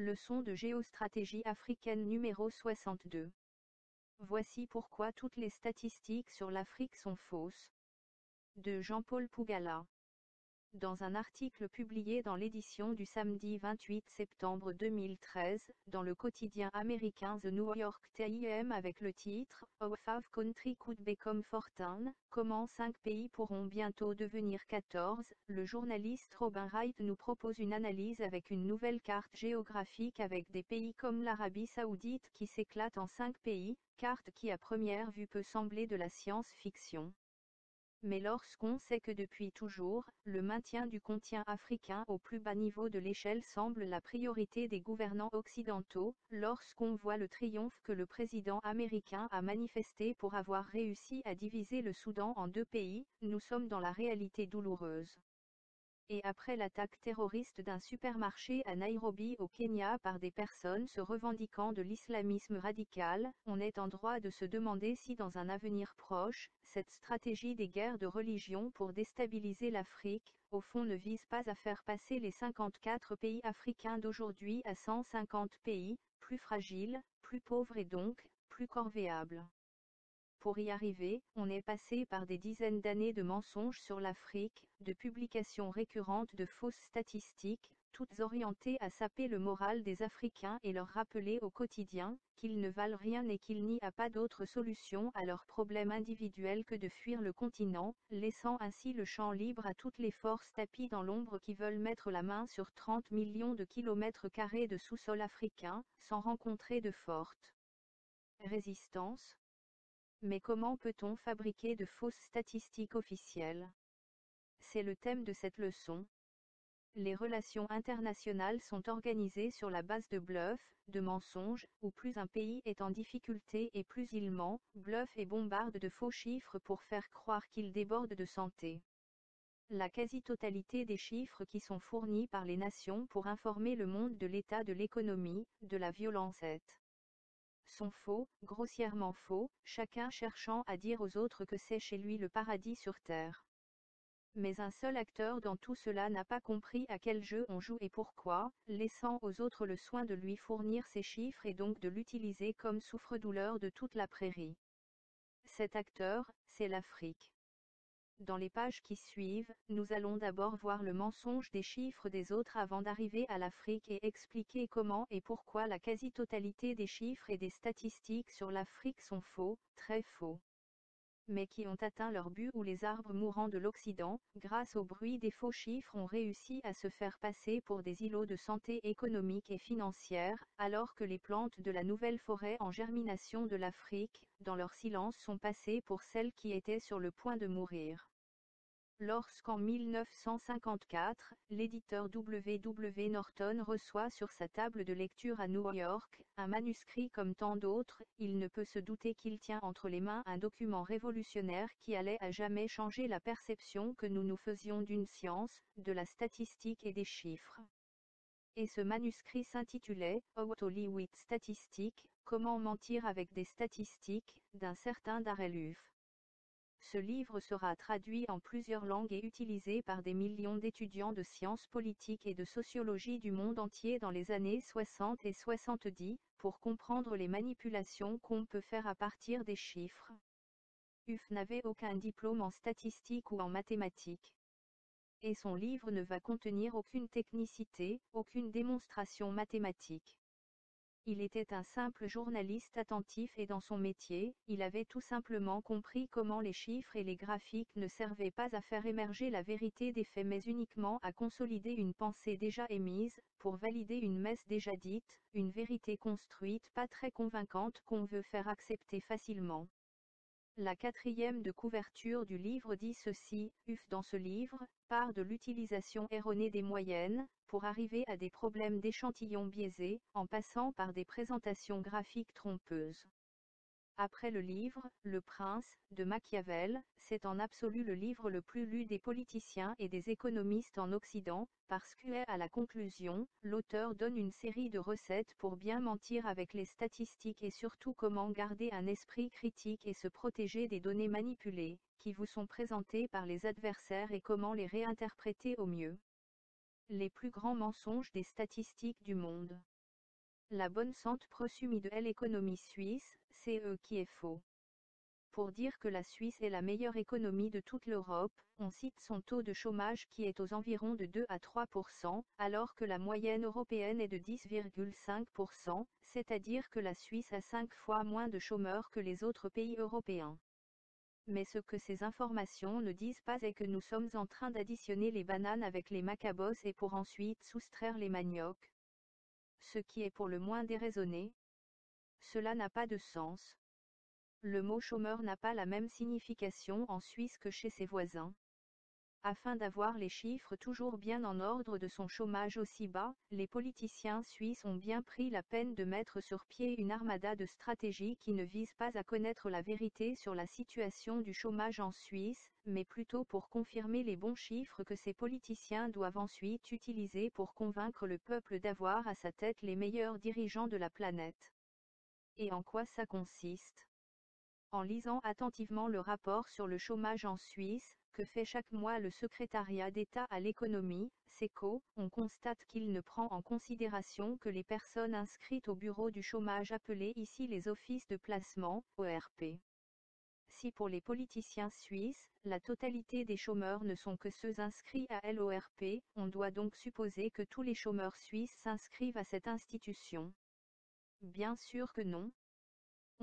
Leçon de géostratégie africaine numéro 62. Voici pourquoi toutes les statistiques sur l'Afrique sont fausses. De Jean-Paul Pougala. Dans un article publié dans l'édition du samedi 28 septembre 2013, dans le quotidien américain The New York Times avec le titre « How 5 countries could become 14 », comment 5 pays pourront bientôt devenir 14, le journaliste Robin Wright nous propose une analyse avec une nouvelle carte géographique avec des pays comme l'Arabie Saoudite qui s'éclate en 5 pays, carte qui à première vue peut sembler de la science-fiction. Mais lorsqu'on sait que depuis toujours, le maintien du continent africain au plus bas niveau de l'échelle semble la priorité des gouvernants occidentaux, lorsqu'on voit le triomphe que le président américain a manifesté pour avoir réussi à diviser le Soudan en 2 pays, nous sommes dans la réalité douloureuse. Et après l'attaque terroriste d'un supermarché à Nairobi au Kenya par des personnes se revendiquant de l'islamisme radical, on est en droit de se demander si dans un avenir proche, cette stratégie des guerres de religion pour déstabiliser l'Afrique, au fond ne vise pas à faire passer les 54 pays africains d'aujourd'hui à 150 pays, plus fragiles, plus pauvres et donc, plus corvéables. Pour y arriver, on est passé par des dizaines d'années de mensonges sur l'Afrique, de publications récurrentes de fausses statistiques, toutes orientées à saper le moral des Africains et leur rappeler au quotidien qu'ils ne valent rien et qu'il n'y a pas d'autre solution à leurs problèmes individuels que de fuir le continent, laissant ainsi le champ libre à toutes les forces tapies dans l'ombre qui veulent mettre la main sur 30 millions de kilomètres carrés de sous-sol africain, sans rencontrer de forte résistance. Mais comment peut-on fabriquer de fausses statistiques officielles? C'est le thème de cette leçon. Les relations internationales sont organisées sur la base de bluffs, de mensonges, où plus un pays est en difficulté et plus il ment, bluffe et bombarde de faux chiffres pour faire croire qu'il déborde de santé. La quasi-totalité des chiffres qui sont fournis par les nations pour informer le monde de l'état de l'économie, de la violence sont faux, grossièrement faux, chacun cherchant à dire aux autres que c'est chez lui le paradis sur terre. Mais un seul acteur dans tout cela n'a pas compris à quel jeu on joue et pourquoi, laissant aux autres le soin de lui fournir ces chiffres et donc de l'utiliser comme souffre-douleur de toute la prairie. Cet acteur, c'est l'Afrique. Dans les pages qui suivent, nous allons d'abord voir le mensonge des chiffres des autres avant d'arriver à l'Afrique et expliquer comment et pourquoi la quasi-totalité des chiffres et des statistiques sur l'Afrique sont faux, très faux. Mais qui ont atteint leur but où les arbres mourants de l'Occident, grâce au bruit des faux chiffres ont réussi à se faire passer pour des îlots de santé économique et financière, alors que les plantes de la nouvelle forêt en germination de l'Afrique, dans leur silence sont passées pour celles qui étaient sur le point de mourir. Lorsqu'en 1954, l'éditeur W. Norton reçoit sur sa table de lecture à New York, un manuscrit comme tant d'autres, il ne peut se douter qu'il tient entre les mains un document révolutionnaire qui allait à jamais changer la perception que nous nous faisions d'une science, de la statistique et des chiffres. Et ce manuscrit s'intitulait « How to Lie with Statistics », Comment mentir avec des statistiques, d'un certain Darrell Huff. Ce livre sera traduit en plusieurs langues et utilisé par des millions d'étudiants de sciences politiques et de sociologie du monde entier dans les années 60 et 70, pour comprendre les manipulations qu'on peut faire à partir des chiffres. Huff n'avait aucun diplôme en statistique ou en mathématiques. Et son livre ne va contenir aucune technicité, aucune démonstration mathématique. Il était un simple journaliste attentif et dans son métier, il avait tout simplement compris comment les chiffres et les graphiques ne servaient pas à faire émerger la vérité des faits mais uniquement à consolider une pensée déjà émise, pour valider une messe déjà dite, une vérité construite pas très convaincante qu'on veut faire accepter facilement. La 4e de couverture du livre dit ceci, Huff dans ce livre, part de l'utilisation erronée des moyennes, pour arriver à des problèmes d'échantillons biaisés, en passant par des présentations graphiques trompeuses. Après le livre, Le Prince, de Machiavel, c'est en absolu le livre le plus lu des politiciens et des économistes en Occident, parce que, à la conclusion, l'auteur donne une série de recettes pour bien mentir avec les statistiques et surtout comment garder un esprit critique et se protéger des données manipulées, qui vous sont présentées par les adversaires et comment les réinterpréter au mieux. Les plus grands mensonges des statistiques du monde. La bonne santé prosumie de l'économie suisse, c'est qui est faux. Pour dire que la Suisse est la meilleure économie de toute l'Europe, on cite son taux de chômage qui est aux environs de 2 à 3%, alors que la moyenne européenne est de 10,5%, c'est-à-dire que la Suisse a 5 fois moins de chômeurs que les autres pays européens. Mais ce que ces informations ne disent pas est que nous sommes en train d'additionner les bananes avec les macabos et pour ensuite soustraire les maniocs. Ce qui est pour le moins déraisonné. Cela n'a pas de sens. Le mot chômeur n'a pas la même signification en Suisse que chez ses voisins. Afin d'avoir les chiffres toujours bien en ordre de son chômage aussi bas, les politiciens suisses ont bien pris la peine de mettre sur pied une armada de stratégies qui ne visent pas à connaître la vérité sur la situation du chômage en Suisse, mais plutôt pour confirmer les bons chiffres que ces politiciens doivent ensuite utiliser pour convaincre le peuple d'avoir à sa tête les meilleurs dirigeants de la planète. Et en quoi ça consiste ? En lisant attentivement le rapport sur le chômage en Suisse, que fait chaque mois le secrétariat d'État à l'économie, SECO, on constate qu'il ne prend en considération que les personnes inscrites au bureau du chômage appelés ici les offices de placement, ORP. Si pour les politiciens suisses, la totalité des chômeurs ne sont que ceux inscrits à l'ORP, on doit donc supposer que tous les chômeurs suisses s'inscrivent à cette institution. Bien sûr que non.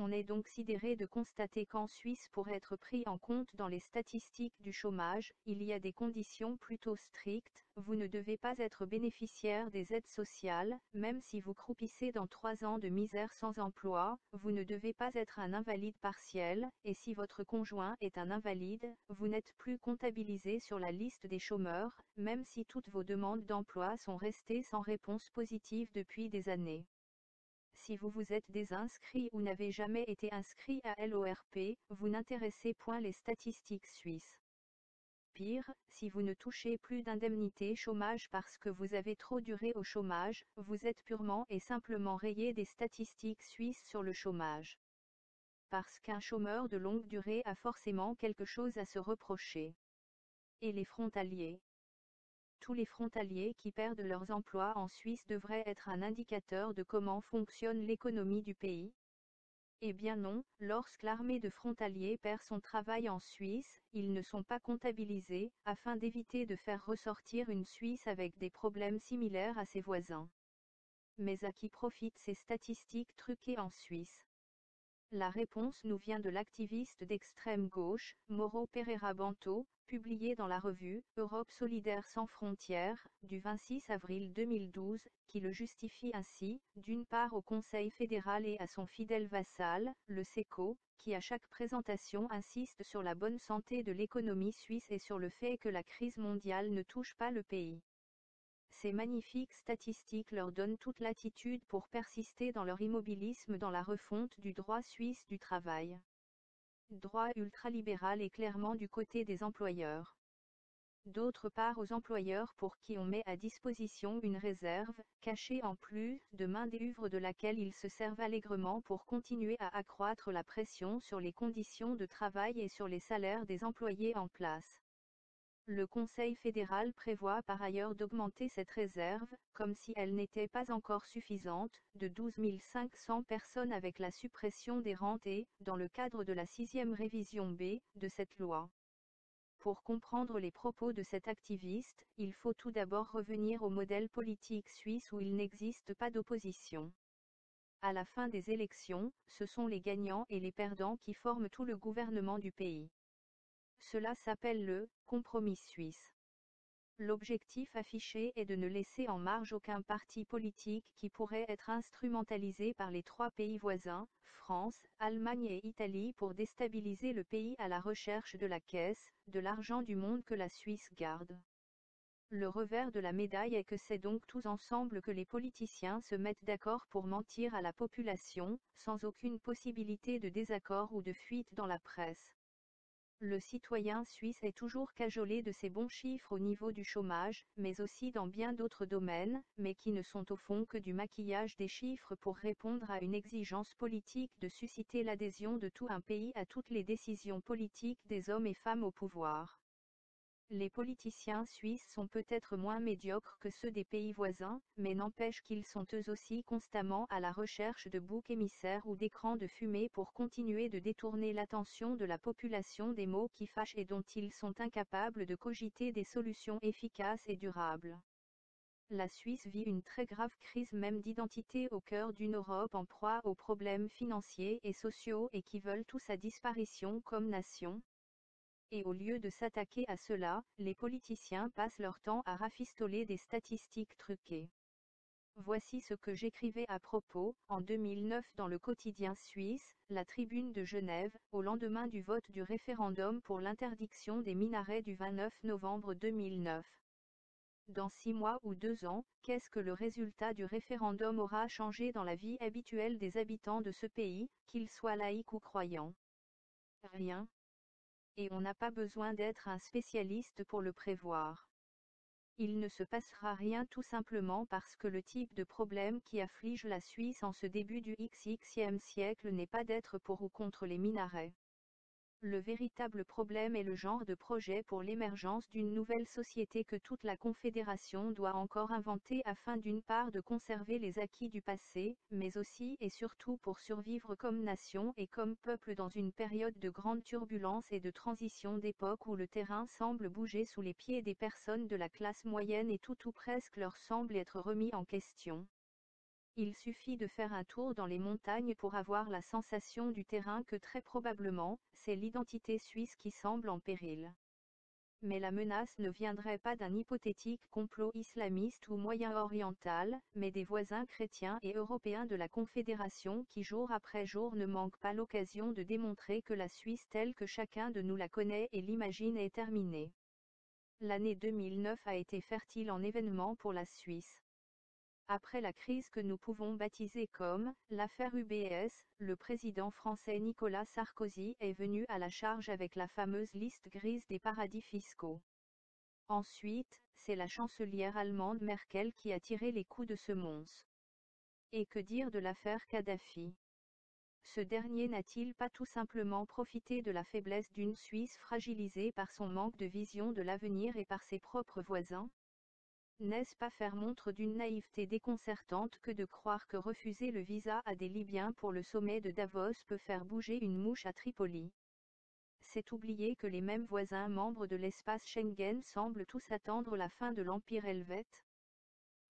On est donc sidéré de constater qu'en Suisse, pour être pris en compte dans les statistiques du chômage, il y a des conditions plutôt strictes. Vous ne devez pas être bénéficiaire des aides sociales, même si vous croupissez dans 3 ans de misère sans emploi. Vous ne devez pas être un invalide partiel, et si votre conjoint est un invalide, vous n'êtes plus comptabilisé sur la liste des chômeurs, même si toutes vos demandes d'emploi sont restées sans réponse positive depuis des années. Si vous vous êtes désinscrit ou n'avez jamais été inscrit à l'ORP, vous n'intéressez point les statistiques suisses. Pire, si vous ne touchez plus d'indemnité chômage parce que vous avez trop duré au chômage, vous êtes purement et simplement rayé des statistiques suisses sur le chômage. Parce qu'un chômeur de longue durée a forcément quelque chose à se reprocher. Et les frontaliers ? Tous les frontaliers qui perdent leurs emplois en Suisse devraient être un indicateur de comment fonctionne l'économie du pays. Eh bien non, lorsque l'armée de frontaliers perd son travail en Suisse, ils ne sont pas comptabilisés, afin d'éviter de faire ressortir une Suisse avec des problèmes similaires à ses voisins. Mais à qui profitent ces statistiques truquées en Suisse ? La réponse nous vient de l'activiste d'extrême gauche, Mauro Pereira Bento, publié dans la revue Europe solidaire sans frontières, du 26 avril 2012, qui le justifie ainsi, d'une part au Conseil fédéral et à son fidèle vassal, le SECO, qui à chaque présentation insiste sur la bonne santé de l'économie suisse et sur le fait que la crise mondiale ne touche pas le pays. Ces magnifiques statistiques leur donnent toute latitude pour persister dans leur immobilisme dans la refonte du droit suisse du travail. Droit ultralibéral est clairement du côté des employeurs. D'autre part aux employeurs pour qui on met à disposition une réserve, cachée en plus de main-d'œuvre de laquelle ils se servent allègrement pour continuer à accroître la pression sur les conditions de travail et sur les salaires des employés en place. Le Conseil fédéral prévoit par ailleurs d'augmenter cette réserve, comme si elle n'était pas encore suffisante, de 12 500 personnes avec la suppression des rentes et, dans le cadre de la 6e révision B, de cette loi. Pour comprendre les propos de cet activiste, il faut tout d'abord revenir au modèle politique suisse où il n'existe pas d'opposition. À la fin des élections, ce sont les gagnants et les perdants qui forment tout le gouvernement du pays. Cela s'appelle le « compromis suisse ». L'objectif affiché est de ne laisser en marge aucun parti politique qui pourrait être instrumentalisé par les 3 pays voisins, France, Allemagne et Italie pour déstabiliser le pays à la recherche de la caisse, de l'argent du monde que la Suisse garde. Le revers de la médaille est que c'est donc tous ensemble que les politiciens se mettent d'accord pour mentir à la population, sans aucune possibilité de désaccord ou de fuite dans la presse. Le citoyen suisse est toujours cajolé de ses bons chiffres au niveau du chômage, mais aussi dans bien d'autres domaines, mais qui ne sont au fond que du maquillage des chiffres pour répondre à une exigence politique de susciter l'adhésion de tout un pays à toutes les décisions politiques des hommes et femmes au pouvoir. Les politiciens suisses sont peut-être moins médiocres que ceux des pays voisins, mais n'empêche qu'ils sont eux aussi constamment à la recherche de boucs émissaires ou d'écrans de fumée pour continuer de détourner l'attention de la population des maux qui fâchent et dont ils sont incapables de cogiter des solutions efficaces et durables. La Suisse vit une très grave crise même d'identité au cœur d'une Europe en proie aux problèmes financiers et sociaux et qui veulent tous sa disparition comme nation. Et au lieu de s'attaquer à cela, les politiciens passent leur temps à rafistoler des statistiques truquées. Voici ce que j'écrivais à propos, en 2009 dans le quotidien suisse, La Tribune de Genève, au lendemain du vote du référendum pour l'interdiction des minarets du 29 novembre 2009. Dans 6 mois ou 2 ans, qu'est-ce que le résultat du référendum aura changé dans la vie habituelle des habitants de ce pays, qu'ils soient laïcs ou croyants? Rien. Et on n'a pas besoin d'être un spécialiste pour le prévoir. Il ne se passera rien tout simplement parce que le type de problème qui afflige la Suisse en ce début du XXe siècle n'est pas d'être pour ou contre les minarets. Le véritable problème est le genre de projet pour l'émergence d'une nouvelle société que toute la Confédération doit encore inventer afin d'une part de conserver les acquis du passé, mais aussi et surtout pour survivre comme nation et comme peuple dans une période de grande turbulence et de transition d'époque où le terrain semble bouger sous les pieds des personnes de la classe moyenne et tout ou presque leur semble être remis en question. Il suffit de faire un tour dans les montagnes pour avoir la sensation du terrain que très probablement, c'est l'identité suisse qui semble en péril. Mais la menace ne viendrait pas d'un hypothétique complot islamiste ou moyen-oriental, mais des voisins chrétiens et européens de la Confédération qui jour après jour ne manquent pas l'occasion de démontrer que la Suisse telle que chacun de nous la connaît et l'imagine est terminée. L'année 2009 a été fertile en événements pour la Suisse. Après la crise que nous pouvons baptiser comme l'affaire UBS, le président français Nicolas Sarkozy est venu à la charge avec la fameuse liste grise des paradis fiscaux. Ensuite, c'est la chancelière allemande Merkel qui a tiré les coups de ce monstre. Et que dire de l'affaire Kadhafi? Ce dernier n'a-t-il pas tout simplement profité de la faiblesse d'une Suisse fragilisée par son manque de vision de l'avenir et par ses propres voisins? N'est-ce pas faire montre d'une naïveté déconcertante que de croire que refuser le visa à des Libyens pour le sommet de Davos peut faire bouger une mouche à Tripoli? C'est oublier que les mêmes voisins membres de l'espace Schengen semblent tous attendre la fin de l'Empire helvète.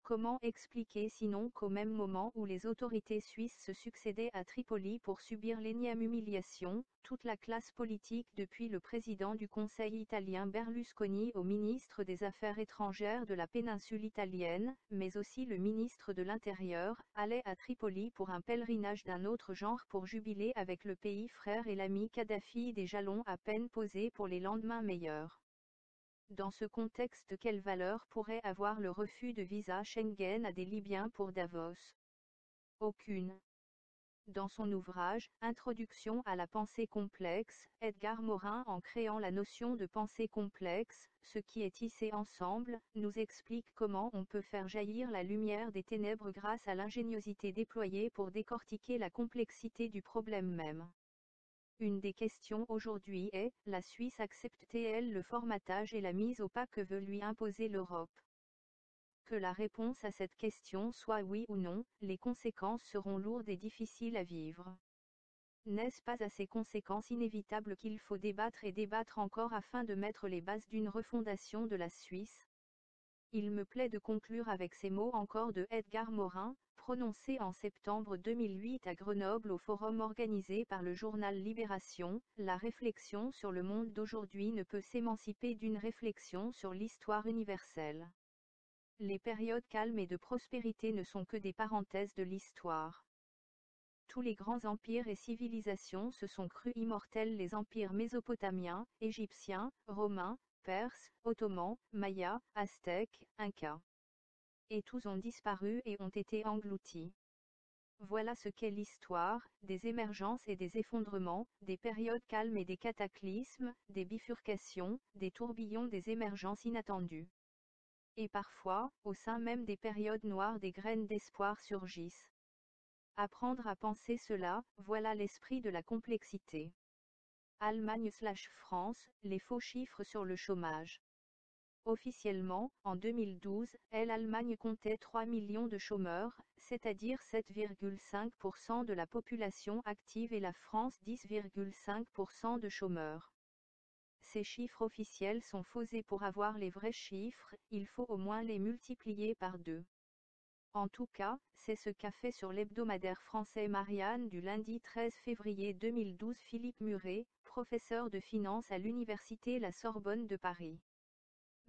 Comment expliquer sinon qu'au même moment où les autorités suisses se succédaient à Tripoli pour subir l'énième humiliation, toute la classe politique depuis le président du Conseil italien Berlusconi au ministre des Affaires étrangères de la péninsule italienne, mais aussi le ministre de l'Intérieur, allait à Tripoli pour un pèlerinage d'un autre genre pour jubiler avec le pays frère et l'ami Kadhafi, des jalons à peine posés pour les lendemains meilleurs. Dans ce contexte, quelle valeur pourrait avoir le refus de visa Schengen à des Libyens pour Davos? Aucune. Dans son ouvrage « Introduction à la pensée complexe », Edgar Morin, en créant la notion de pensée complexe, ce qui est tissé ensemble, nous explique comment on peut faire jaillir la lumière des ténèbres grâce à l'ingéniosité déployée pour décortiquer la complexité du problème même. Une des questions aujourd'hui est, la Suisse accepte-t-elle le formatage et la mise au pas que veut lui imposer l'Europe? Que la réponse à cette question soit oui ou non, les conséquences seront lourdes et difficiles à vivre. N'est-ce pas à ces conséquences inévitables qu'il faut débattre et débattre encore afin de mettre les bases d'une refondation de la Suisse? Il me plaît de conclure avec ces mots encore de Edgar Morin, prononcés en septembre 2008 à Grenoble au forum organisé par le journal Libération. La réflexion sur le monde d'aujourd'hui ne peut s'émanciper d'une réflexion sur l'histoire universelle. Les périodes calmes et de prospérité ne sont que des parenthèses de l'histoire. Tous les grands empires et civilisations se sont crus immortels, les empires mésopotamiens, égyptiens, romains, perses, ottomans, mayas, aztèques, incas. Et tous ont disparu et ont été engloutis. Voilà ce qu'est l'histoire, des émergences et des effondrements, des périodes calmes et des cataclysmes, des bifurcations, des tourbillons, des émergences inattendues. Et parfois, au sein même des périodes noires, des graines d'espoir surgissent. Apprendre à penser cela, voilà l'esprit de la complexité. Allemagne/France, les faux chiffres sur le chômage. Officiellement, en 2012, l'Allemagne comptait 3 millions de chômeurs, c'est-à-dire 7,5% de la population active et la France 10,5% de chômeurs. Ces chiffres officiels sont fausés. Pour avoir les vrais chiffres, il faut au moins les multiplier par 2. En tout cas, c'est ce qu'a fait sur l'hebdomadaire français Marianne du lundi 13 février 2012 Philippe Muret, professeur de finance à l'université La Sorbonne de Paris.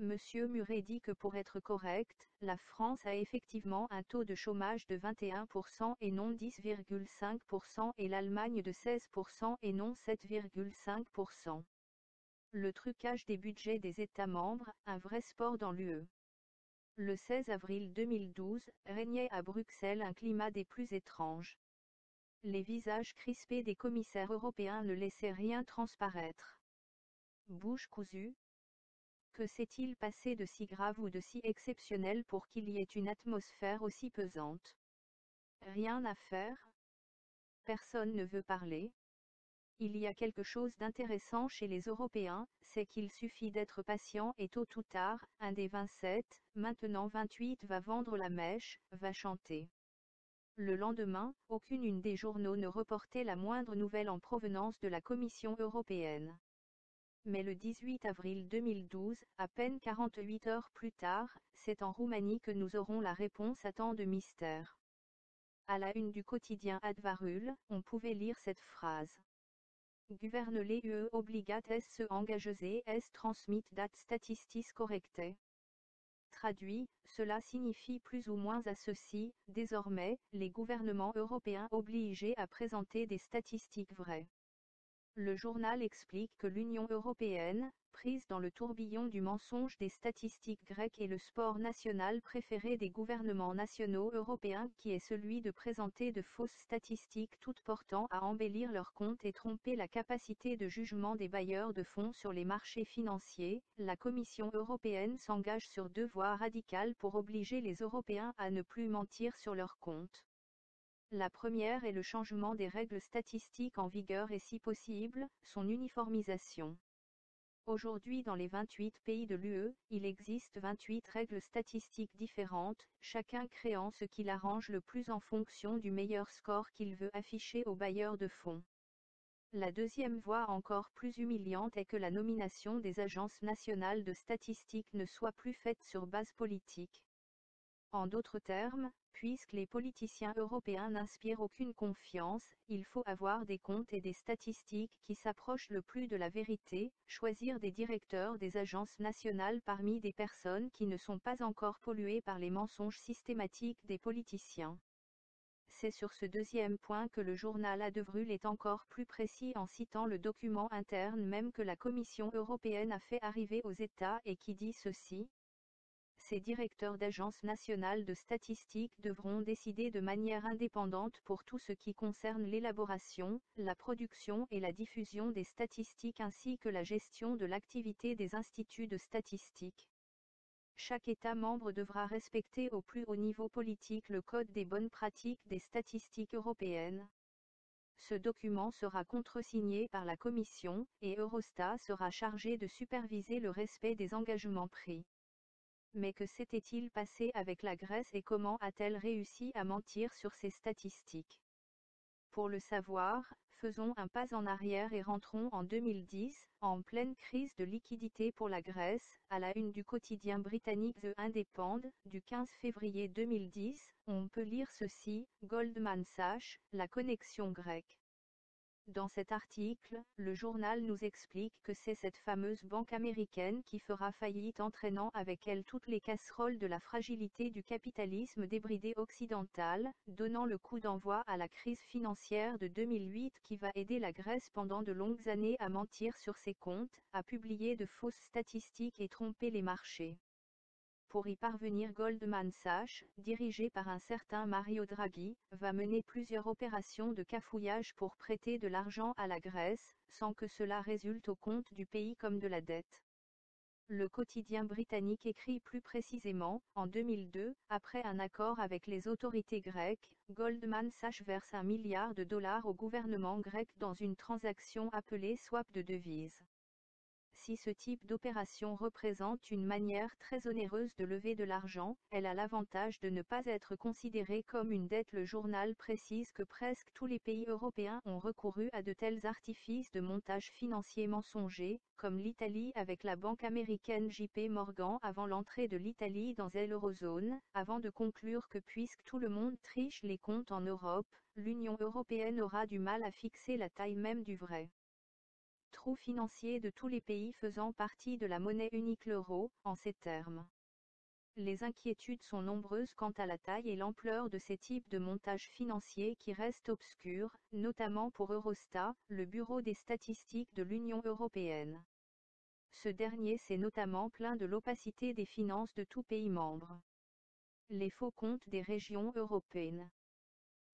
Monsieur Muret dit que pour être correct, la France a effectivement un taux de chômage de 21% et non 10,5% et l'Allemagne de 16% et non 7,5%. Le trucage des budgets des États membres, un vrai sport dans l'UE. Le 16 avril 2012, régnait à Bruxelles un climat des plus étranges. Les visages crispés des commissaires européens ne laissaient rien transparaître. Bouche cousue. Que s'est-il passé de si grave ou de si exceptionnel pour qu'il y ait une atmosphère aussi pesante? Rien à faire? Personne ne veut parler? Il y a quelque chose d'intéressant chez les Européens, c'est qu'il suffit d'être patient et tôt ou tard, un des 27, maintenant 28 va vendre la mèche, va chanter. Le lendemain, aucune une des journaux ne reportait la moindre nouvelle en provenance de la Commission européenne. Mais le 18 avril 2012, à peine 48 heures plus tard, c'est en Roumanie que nous aurons la réponse à tant de mystères. À la une du quotidien Advarul, on pouvait lire cette phrase. Guvernele UE obligat se engageuse es transmit dat statistis correcte. Traduit, cela signifie plus ou moins à ceci, désormais, les gouvernements européens obligés à présenter des statistiques vraies. Le journal explique que l'Union européenne, prise dans le tourbillon du mensonge des statistiques grecques, est le sport national préféré des gouvernements nationaux européens, qui est celui de présenter de fausses statistiques toutes portant à embellir leurs comptes et tromper la capacité de jugement des bailleurs de fonds sur les marchés financiers. La Commission européenne s'engage sur 2 voies radicales pour obliger les Européens à ne plus mentir sur leurs comptes. La première est le changement des règles statistiques en vigueur et si possible, son uniformisation. Aujourd'hui dans les 28 pays de l'UE, il existe 28 règles statistiques différentes, chacun créant ce qui l'arrange le plus en fonction du meilleur score qu'il veut afficher aux bailleurs de fonds. La deuxième voie encore plus humiliante est que la nomination des agences nationales de statistiques ne soit plus faite sur base politique. En d'autres termes, puisque les politiciens européens n'inspirent aucune confiance, il faut avoir des comptes et des statistiques qui s'approchent le plus de la vérité, choisir des directeurs des agences nationales parmi des personnes qui ne sont pas encore polluées par les mensonges systématiques des politiciens. C'est sur ce deuxième point que le journal Advarul est encore plus précis en citant le document interne même que la Commission européenne a fait arriver aux États et qui dit ceci. Ces directeurs d'agences nationales de statistiques devront décider de manière indépendante pour tout ce qui concerne l'élaboration, la production et la diffusion des statistiques ainsi que la gestion de l'activité des instituts de statistiques. Chaque État membre devra respecter au plus haut niveau politique le Code des bonnes pratiques des statistiques européennes. Ce document sera contresigné par la Commission, et Eurostat sera chargé de superviser le respect des engagements pris. Mais que s'était-il passé avec la Grèce et comment a-t-elle réussi à mentir sur ses statistiques? Pour le savoir, faisons un pas en arrière et rentrons en 2010, en pleine crise de liquidité pour la Grèce. À la une du quotidien britannique The Independent, du 15 février 2010, on peut lire ceci, Goldman Sachs, la connexion grecque. Dans cet article, le journal nous explique que c'est cette fameuse banque américaine qui fera faillite entraînant avec elle toutes les casseroles de la fragilité du capitalisme débridé occidental, donnant le coup d'envoi à la crise financière de 2008 qui va aider la Grèce pendant de longues années à mentir sur ses comptes, à publier de fausses statistiques et tromper les marchés. Pour y parvenir, Goldman Sachs, dirigé par un certain Mario Draghi, va mener plusieurs opérations de cafouillage pour prêter de l'argent à la Grèce, sans que cela résulte au compte du pays comme de la dette. Le quotidien britannique écrit plus précisément, en 2002, après un accord avec les autorités grecques, Goldman Sachs verse $1 milliard au gouvernement grec dans une transaction appelée swap de devises. si ce type d'opération représente une manière très onéreuse de lever de l'argent, elle a l'avantage de ne pas être considérée comme une dette. Le journal précise que presque tous les pays européens ont recouru à de tels artifices de montage financier mensonger, comme l'Italie avec la banque américaine JP Morgan avant l'entrée de l'Italie dans l'eurozone, avant de conclure que puisque tout le monde triche les comptes en Europe, l'Union européenne aura du mal à fixer la taille même du vrai trou financier de tous les pays faisant partie de la monnaie unique l'euro, en ces termes. Les inquiétudes sont nombreuses quant à la taille et l'ampleur de ces types de montages financiers qui restent obscurs, notamment pour Eurostat, le bureau des statistiques de l'Union européenne. Ce dernier s'est notamment plaint de l'opacité des finances de tout pays membre. Les faux comptes des régions européennes.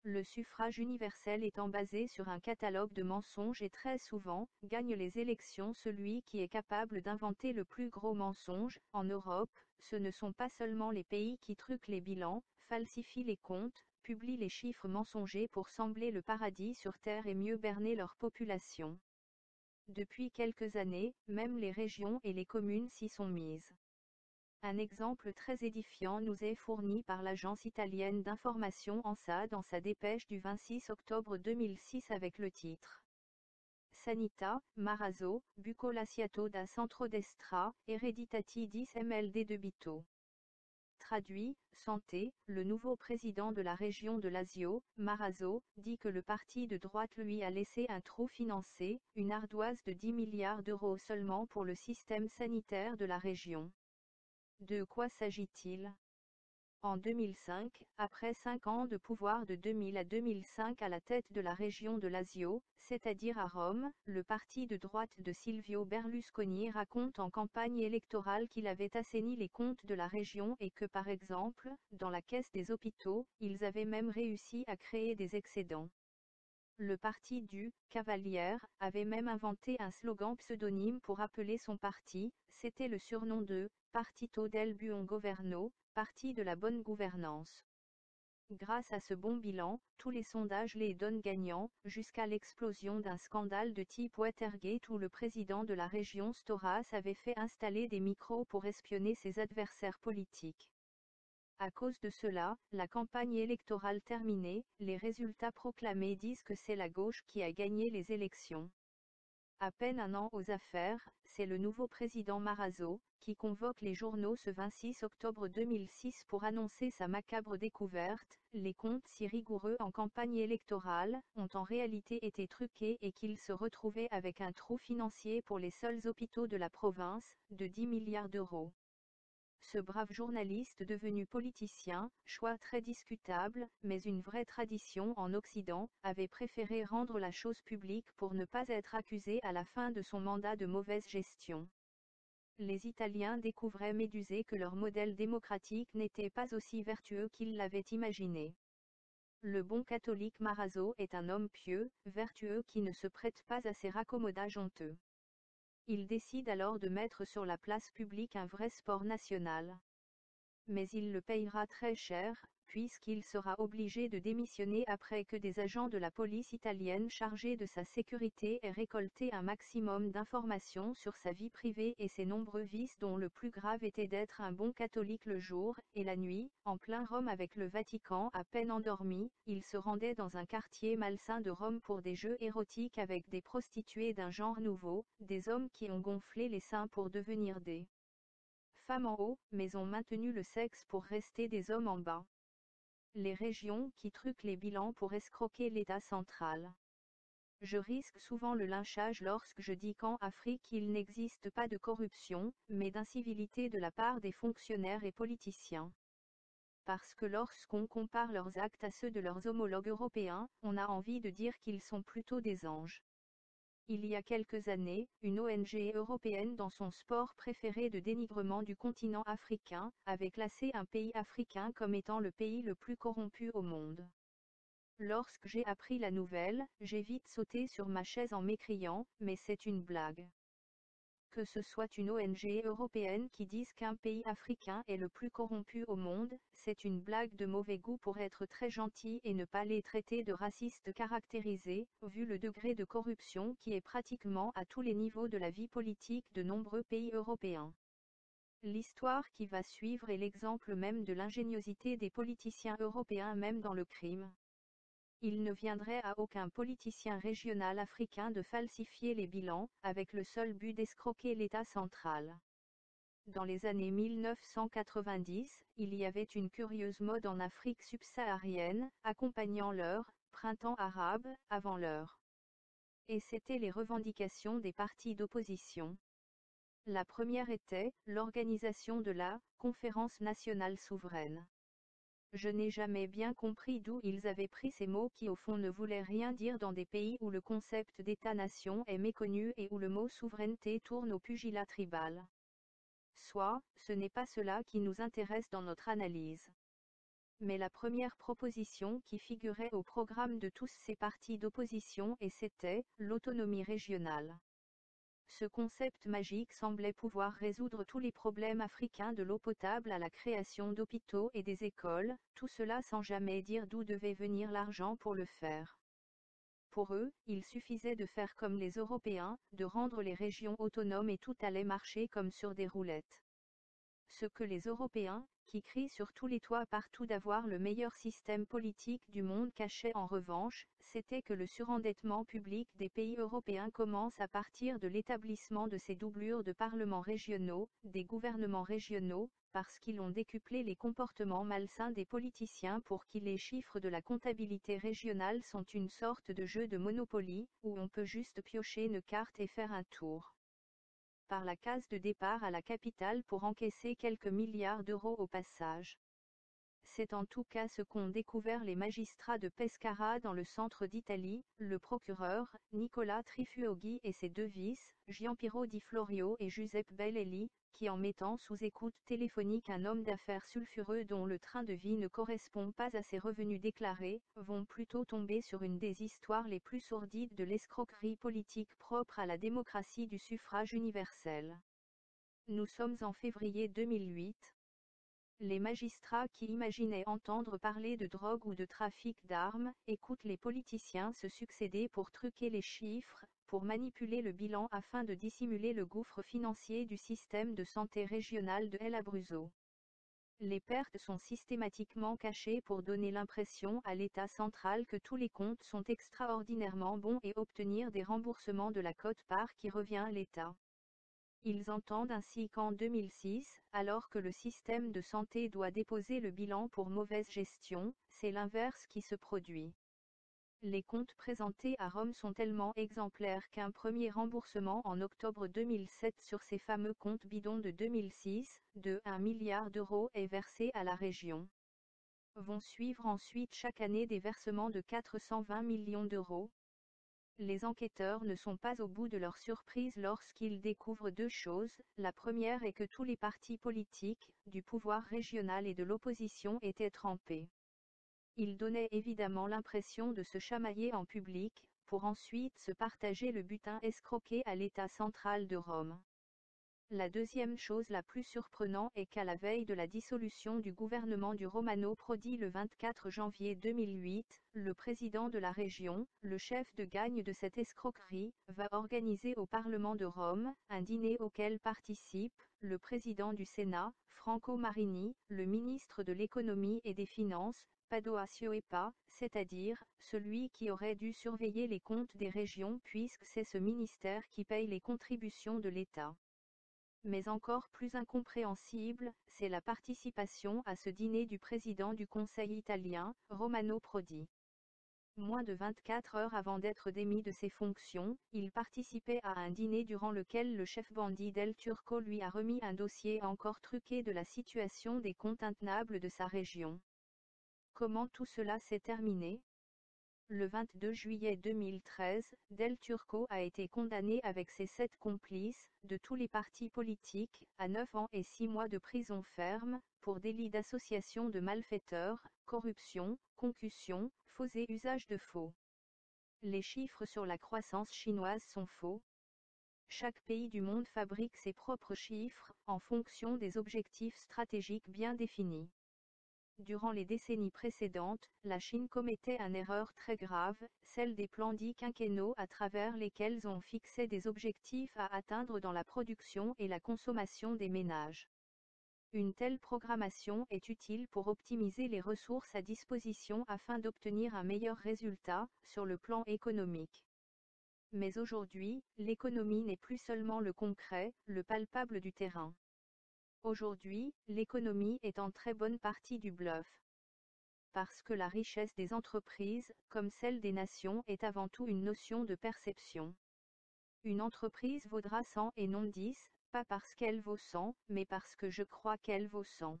Le suffrage universel étant basé sur un catalogue de mensonges et très souvent, gagne les élections celui qui est capable d'inventer le plus gros mensonge. En Europe, ce ne sont pas seulement les pays qui truquent les bilans, falsifient les comptes, publient les chiffres mensongers pour sembler le paradis sur terre et mieux berner leur population. Depuis quelques années, même les régions et les communes s'y sont mises. Un exemple très édifiant nous est fourni par l'agence italienne d'information ANSA dans sa dépêche du 26 octobre 2006 avec le titre Sanità, Marazzo, Bucco-Lasciato da Centrodestra, Ereditati 10 MLD debito. Traduit, Santé, le nouveau président de la région de Lazio, Marazzo, dit que le parti de droite lui a laissé un trou financier, une ardoise de 10 milliards d'euros seulement pour le système sanitaire de la région. De quoi s'agit-il? En 2005, après 5 ans de pouvoir de 2000 à 2005 à la tête de la région de Lazio, c'est-à-dire à Rome, le parti de droite de Silvio Berlusconi raconte en campagne électorale qu'il avait assaini les comptes de la région et que par exemple, dans la caisse des hôpitaux, ils avaient même réussi à créer des excédents. Le parti du Cavaliere avait même inventé un slogan pseudonyme pour appeler son parti, c'était le surnom de Partito del Buon Governo, parti de la bonne gouvernance. Grâce à ce bon bilan, tous les sondages les donnent gagnants, jusqu'à l'explosion d'un scandale de type Watergate où le président de la région Storas avait fait installer des micros pour espionner ses adversaires politiques. À cause de cela, la campagne électorale terminée, les résultats proclamés disent que c'est la gauche qui a gagné les élections. À peine un an aux affaires, c'est le nouveau président Marazzo, qui convoque les journaux ce 26 octobre 2006 pour annoncer sa macabre découverte, les comptes si rigoureux en campagne électorale, ont en réalité été truqués et qu'il se retrouvait avec un trou financier pour les seuls hôpitaux de la province, de 10 milliards d'euros. Ce brave journaliste devenu politicien, choix très discutable, mais une vraie tradition en Occident, avait préféré rendre la chose publique pour ne pas être accusé à la fin de son mandat de mauvaise gestion. Les Italiens découvraient médusés que leur modèle démocratique n'était pas aussi vertueux qu'ils l'avaient imaginé. Le bon catholique Marazzo est un homme pieux, vertueux qui ne se prête pas à ces raccommodages honteux. Il décide alors de mettre sur la place publique un vrai sport national. Mais il le payera très cher, puisqu'il sera obligé de démissionner après que des agents de la police italienne chargés de sa sécurité aient récolté un maximum d'informations sur sa vie privée et ses nombreux vices dont le plus grave était d'être un bon catholique le jour, et la nuit, en plein Rome avec le Vatican à peine endormi, il se rendait dans un quartier malsain de Rome pour des jeux érotiques avec des prostituées d'un genre nouveau, des hommes qui ont gonflé les seins pour devenir des femmes en haut, mais ont maintenu le sexe pour rester des hommes en bas. Les régions qui truquent les bilans pour escroquer l'État central. Je risque souvent le lynchage lorsque je dis qu'en Afrique il n'existe pas de corruption, mais d'incivilité de la part des fonctionnaires et politiciens. Parce que lorsqu'on compare leurs actes à ceux de leurs homologues européens, on a envie de dire qu'ils sont plutôt des anges. Il y a quelques années, une ONG européenne dans son sport préféré de dénigrement du continent africain, avait classé un pays africain comme étant le pays le plus corrompu au monde. Lorsque j'ai appris la nouvelle, j'ai vite sauté sur ma chaise en m'écriant « Mais c'est une blague ». que ce soit une ONG européenne qui dise qu'un pays africain est le plus corrompu au monde, c'est une blague de mauvais goût pour être très gentil et ne pas les traiter de racistes caractérisés, vu le degré de corruption qui est pratiquement à tous les niveaux de la vie politique de nombreux pays européens. L'histoire qui va suivre est l'exemple même de l'ingéniosité des politiciens européens même dans le crime. Il ne viendrait à aucun politicien régional africain de falsifier les bilans, avec le seul but d'escroquer l'État central. Dans les années 1990, il y avait une curieuse mode en Afrique subsaharienne, accompagnant l'heure, printemps arabe, avant l'heure. Et c'était les revendications des partis d'opposition. La première était l'organisation de la Conférence nationale souveraine. Je n'ai jamais bien compris d'où ils avaient pris ces mots qui au fond ne voulaient rien dire dans des pays où le concept d'État-nation est méconnu et où le mot souveraineté tourne au pugilat tribal. Soit, ce n'est pas cela qui nous intéresse dans notre analyse. Mais la première proposition qui figurait au programme de tous ces partis d'opposition et c'était l'autonomie régionale. Ce concept magique semblait pouvoir résoudre tous les problèmes africains de l'eau potable à la création d'hôpitaux et des écoles, tout cela sans jamais dire d'où devait venir l'argent pour le faire. Pour eux, il suffisait de faire comme les Européens, de rendre les régions autonomes et tout allait marcher comme sur des roulettes. Ce que les Européens, qui crient sur tous les toits partout d'avoir le meilleur système politique du monde cachaient en revanche, c'était que le surendettement public des pays européens commence à partir de l'établissement de ces doublures de parlements régionaux, des gouvernements régionaux, parce qu'ils ont décuplé les comportements malsains des politiciens pour qui les chiffres de la comptabilité régionale sont une sorte de jeu de Monopoly, où on peut juste piocher une carte et faire un tour par la case de départ à la capitale pour encaisser quelques milliards d'euros au passage. C'est en tout cas ce qu'ont découvert les magistrats de Pescara dans le centre d'Italie, le procureur, Nicola Trifuoghi et ses deux vices, Gianpiero Di Florio et Giuseppe Bellelli, qui en mettant sous écoute téléphonique un homme d'affaires sulfureux dont le train de vie ne correspond pas à ses revenus déclarés, vont plutôt tomber sur une des histoires les plus sordides de l'escroquerie politique propre à la démocratie du suffrage universel. Nous sommes en février 2008. Les magistrats qui imaginaient entendre parler de drogue ou de trafic d'armes, écoutent les politiciens se succéder pour truquer les chiffres, pour manipuler le bilan afin de dissimuler le gouffre financier du système de santé régional de El Abruzzo. Les pertes sont systématiquement cachées pour donner l'impression à l'État central que tous les comptes sont extraordinairement bons et obtenir des remboursements de la quote-part qui revient à l'État. Ils entendent ainsi qu'en 2006, alors que le système de santé doit déposer le bilan pour mauvaise gestion, c'est l'inverse qui se produit. Les comptes présentés à Rome sont tellement exemplaires qu'un premier remboursement en octobre 2007 sur ces fameux comptes bidons de 2006, de 1 milliard d'euros est versé à la région. Vont suivre ensuite chaque année des versements de 420 millions d'euros. Les enquêteurs ne sont pas au bout de leur surprise lorsqu'ils découvrent deux choses. La première est que tous les partis politiques, du pouvoir régional et de l'opposition étaient trempés. Ils donnaient évidemment l'impression de se chamailler en public, pour ensuite se partager le butin escroqué à l'État central de Rome. La deuxième chose la plus surprenante est qu'à la veille de la dissolution du gouvernement du Romano Prodi le 24 janvier 2008, le président de la région, le chef de gagne de cette escroquerie, va organiser au Parlement de Rome un dîner auquel participent le président du Sénat, Franco Marini, le ministre de l'Économie et des Finances, Padoa Chioepa, c'est-à-dire celui qui aurait dû surveiller les comptes des régions puisque c'est ce ministère qui paye les contributions de l'État. Mais encore plus incompréhensible, c'est la participation à ce dîner du président du Conseil italien, Romano Prodi. Moins de 24 heures avant d'être démis de ses fonctions, il participait à un dîner durant lequel le chef bandit Del Turco lui a remis un dossier encore truqué de la situation des comptes intenables de sa région. Comment tout cela s'est terminé ? Le 22 juillet 2013, Del Turco a été condamné avec ses 7 complices, de tous les partis politiques, à 9 ans et 6 mois de prison ferme, pour délit d'association de malfaiteurs, corruption, concussion, faux et usage de faux. Les chiffres sur la croissance chinoise sont faux. Chaque pays du monde fabrique ses propres chiffres, en fonction des objectifs stratégiques bien définis. Durant les décennies précédentes, la Chine commettait une erreur très grave, celle des plans dits quinquennaux à travers lesquels on fixait des objectifs à atteindre dans la production et la consommation des ménages. Une telle programmation est utile pour optimiser les ressources à disposition afin d'obtenir un meilleur résultat sur le plan économique. Mais aujourd'hui, l'économie n'est plus seulement le concret, le palpable du terrain. Aujourd'hui, l'économie est en très bonne partie du bluff. Parce que la richesse des entreprises, comme celle des nations, est avant tout une notion de perception. Une entreprise vaudra 100 et non 10, pas parce qu'elle vaut 100, mais parce que je crois qu'elle vaut 100.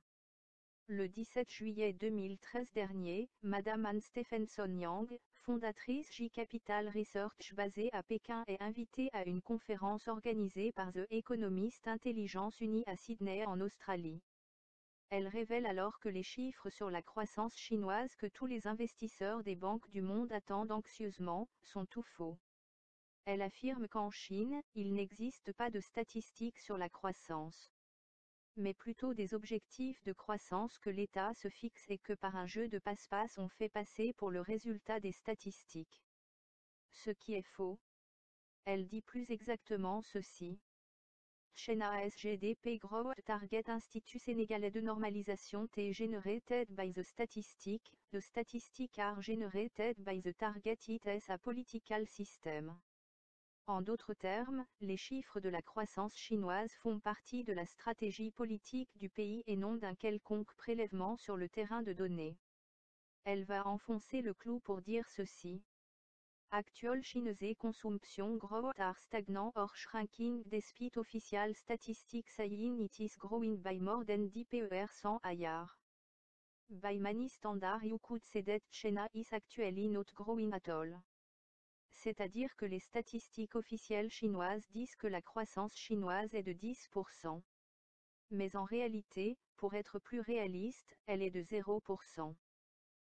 Le 17 juillet 2013 dernier, Madame Anne Stephenson Yang, fondatrice J-Capital Research basée à Pékin, est invitée à une conférence organisée par The Economist Intelligence Unie à Sydney en Australie. Elle révèle alors que les chiffres sur la croissance chinoise que tous les investisseurs des banques du monde attendent anxieusement, sont tout faux. Elle affirme qu'en Chine, il n'existe pas de statistiques sur la croissance, mais plutôt des objectifs de croissance que l'État se fixe et que par un jeu de passe-passe on fait passer pour le résultat des statistiques. Ce qui est faux. Elle dit plus exactement ceci. China SGDP Growth Target Institut sénégalais de normalisation T generated by the statistic are generated by the target it as a political system. En d'autres termes, les chiffres de la croissance chinoise font partie de la stratégie politique du pays et non d'un quelconque prélèvement sur le terrain de données. Elle va enfoncer le clou pour dire ceci. Actual Chinese consumption growth are stagnant or shrinking despite official statistics saying it is growing by more than 10% a year. By many standards you could say that China is actually not growing at all. C'est-à-dire que les statistiques officielles chinoises disent que la croissance chinoise est de 10%. Mais en réalité, pour être plus réaliste, elle est de 0%.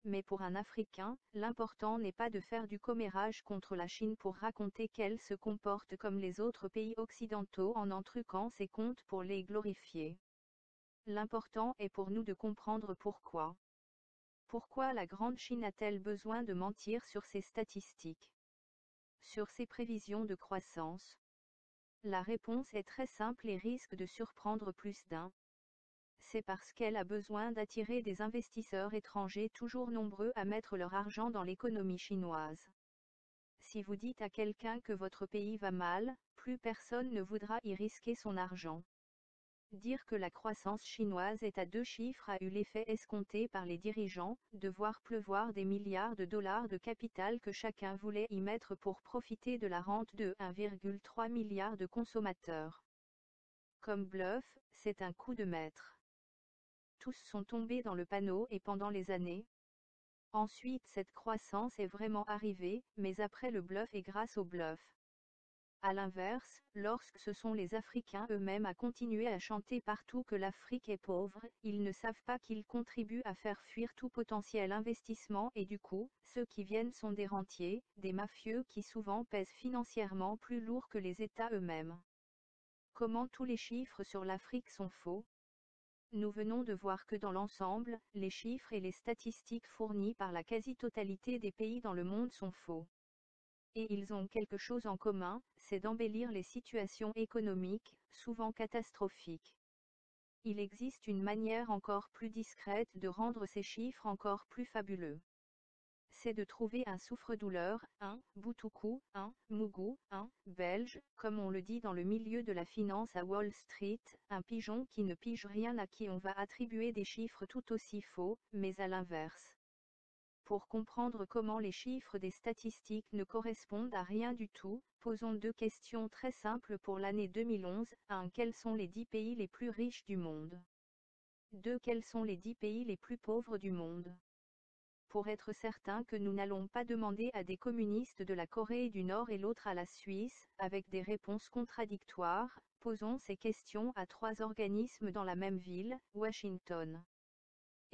Mais pour un Africain, l'important n'est pas de faire du commérage contre la Chine pour raconter qu'elle se comporte comme les autres pays occidentaux en truquant ses comptes pour les glorifier. L'important est pour nous de comprendre pourquoi. Pourquoi la grande Chine a-t-elle besoin de mentir sur ses statistiques? Sur ses prévisions de croissance? La réponse est très simple et risque de surprendre plus d'un. C'est parce qu'elle a besoin d'attirer des investisseurs étrangers toujours nombreux à mettre leur argent dans l'économie chinoise. Si vous dites à quelqu'un que votre pays va mal, plus personne ne voudra y risquer son argent. Dire que la croissance chinoise est à 2 chiffres a eu l'effet escompté par les dirigeants, de voir pleuvoir des milliards de dollars de capital que chacun voulait y mettre pour profiter de la rente de 1,3 milliard de consommateurs. Comme bluff, c'est un coup de maître. Tous sont tombés dans le panneau et pendant les années. Ensuite cette croissance est vraiment arrivée, mais après le bluff et grâce au bluff. À l'inverse, lorsque ce sont les Africains eux-mêmes à continuer à chanter partout que l'Afrique est pauvre, ils ne savent pas qu'ils contribuent à faire fuir tout potentiel investissement et du coup, ceux qui viennent sont des rentiers, des mafieux qui souvent pèsent financièrement plus lourd que les États eux-mêmes. Comment tous les chiffres sur l'Afrique sont faux? Nous venons de voir que dans l'ensemble, les chiffres et les statistiques fournis par la quasi-totalité des pays dans le monde sont faux. Et ils ont quelque chose en commun, c'est d'embellir les situations économiques, souvent catastrophiques. Il existe une manière encore plus discrète de rendre ces chiffres encore plus fabuleux. C'est de trouver un souffre-douleur, un boutoukou, un mougou, un belge, comme on le dit dans le milieu de la finance à Wall Street, un pigeon qui ne pige rien à qui on va attribuer des chiffres tout aussi faux, mais à l'inverse. Pour comprendre comment les chiffres des statistiques ne correspondent à rien du tout, posons 2 questions très simples pour l'année 2011. 1. Quels sont les 10 pays les plus riches du monde? 2. Quels sont les 10 pays les plus pauvres du monde? Pour être certain que nous n'allons pas demander à des communistes de la Corée du Nord et l'autre à la Suisse, avec des réponses contradictoires, posons ces questions à 3 organismes dans la même ville, Washington.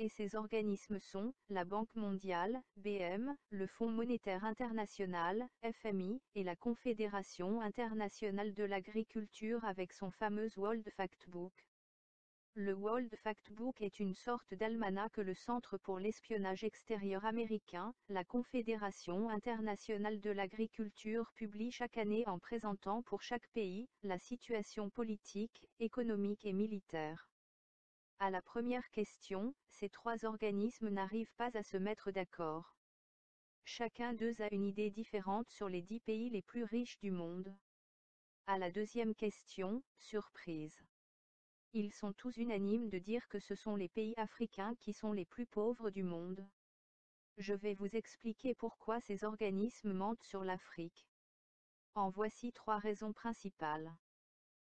et ces organismes sont la Banque mondiale, BM, le Fonds monétaire international, FMI, et la Confédération internationale de l'agriculture avec son fameux World Factbook. Le World Factbook est une sorte d'almanach que le Centre pour l'espionnage extérieur américain, la Confédération internationale de l'agriculture publie chaque année en présentant pour chaque pays la situation politique, économique et militaire. À la première question, ces trois organismes n'arrivent pas à se mettre d'accord. Chacun d'eux a une idée différente sur les 10 pays les plus riches du monde. À la deuxième question, surprise. Ils sont tous unanimes de dire que ce sont les pays africains qui sont les plus pauvres du monde. Je vais vous expliquer pourquoi ces organismes mentent sur l'Afrique. En voici 3 raisons principales.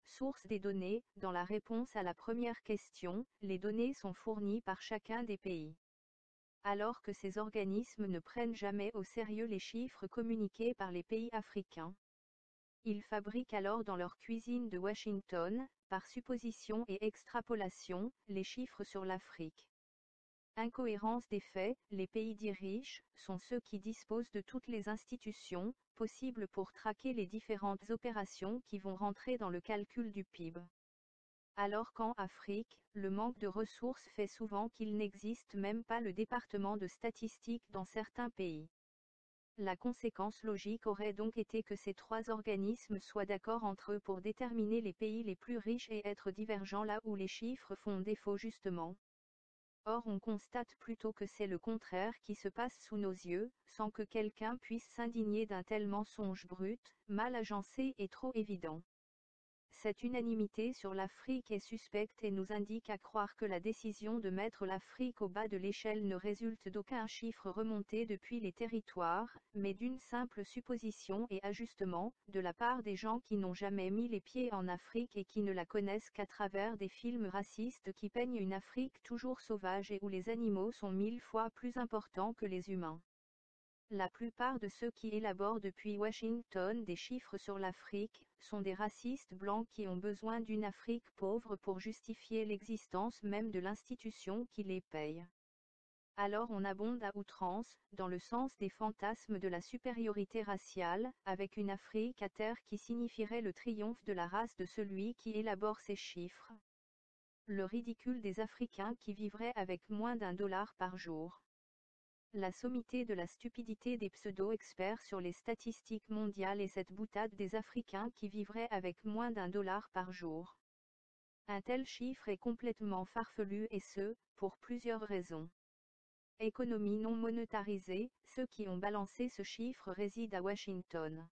Source des données. Dans la réponse à la première question, les données sont fournies par chacun des pays. Alors que ces organismes ne prennent jamais au sérieux les chiffres communiqués par les pays africains. Ils fabriquent alors dans leur cuisine de Washington, par supposition et extrapolation, les chiffres sur l'Afrique. Incohérence des faits, les pays dits riches sont ceux qui disposent de toutes les institutions possibles pour traquer les différentes opérations qui vont rentrer dans le calcul du PIB. Alors qu'en Afrique, le manque de ressources fait souvent qu'il n'existe même pas le département de statistique dans certains pays. La conséquence logique aurait donc été que ces 3 organismes soient d'accord entre eux pour déterminer les pays les plus riches et être divergents là où les chiffres font défaut justement. Or on constate plutôt que c'est le contraire qui se passe sous nos yeux, sans que quelqu'un puisse s'indigner d'un tel mensonge brut, mal agencé et trop évident. Cette unanimité sur l'Afrique est suspecte et nous indique à croire que la décision de mettre l'Afrique au bas de l'échelle ne résulte d'aucun chiffre remonté depuis les territoires, mais d'une simple supposition et ajustement, de la part des gens qui n'ont jamais mis les pieds en Afrique et qui ne la connaissent qu'à travers des films racistes qui peignent une Afrique toujours sauvage et où les animaux sont 1000 fois plus importants que les humains. La plupart de ceux qui élaborent depuis Washington des chiffres sur l'Afrique, sont des racistes blancs qui ont besoin d'une Afrique pauvre pour justifier l'existence même de l'institution qui les paye. Alors on abonde à outrance, dans le sens des fantasmes de la supériorité raciale, avec une Afrique à terre qui signifierait le triomphe de la race de celui qui élabore ces chiffres. Le ridicule des Africains qui vivraient avec moins d'$1 par jour. La sommité de la stupidité des pseudo-experts sur les statistiques mondiales et cette boutade des Africains qui vivraient avec moins d'$1 par jour. Un tel chiffre est complètement farfelu et ce, pour plusieurs raisons. Économie non monétarisée, ceux qui ont balancé ce chiffre résident à Washington.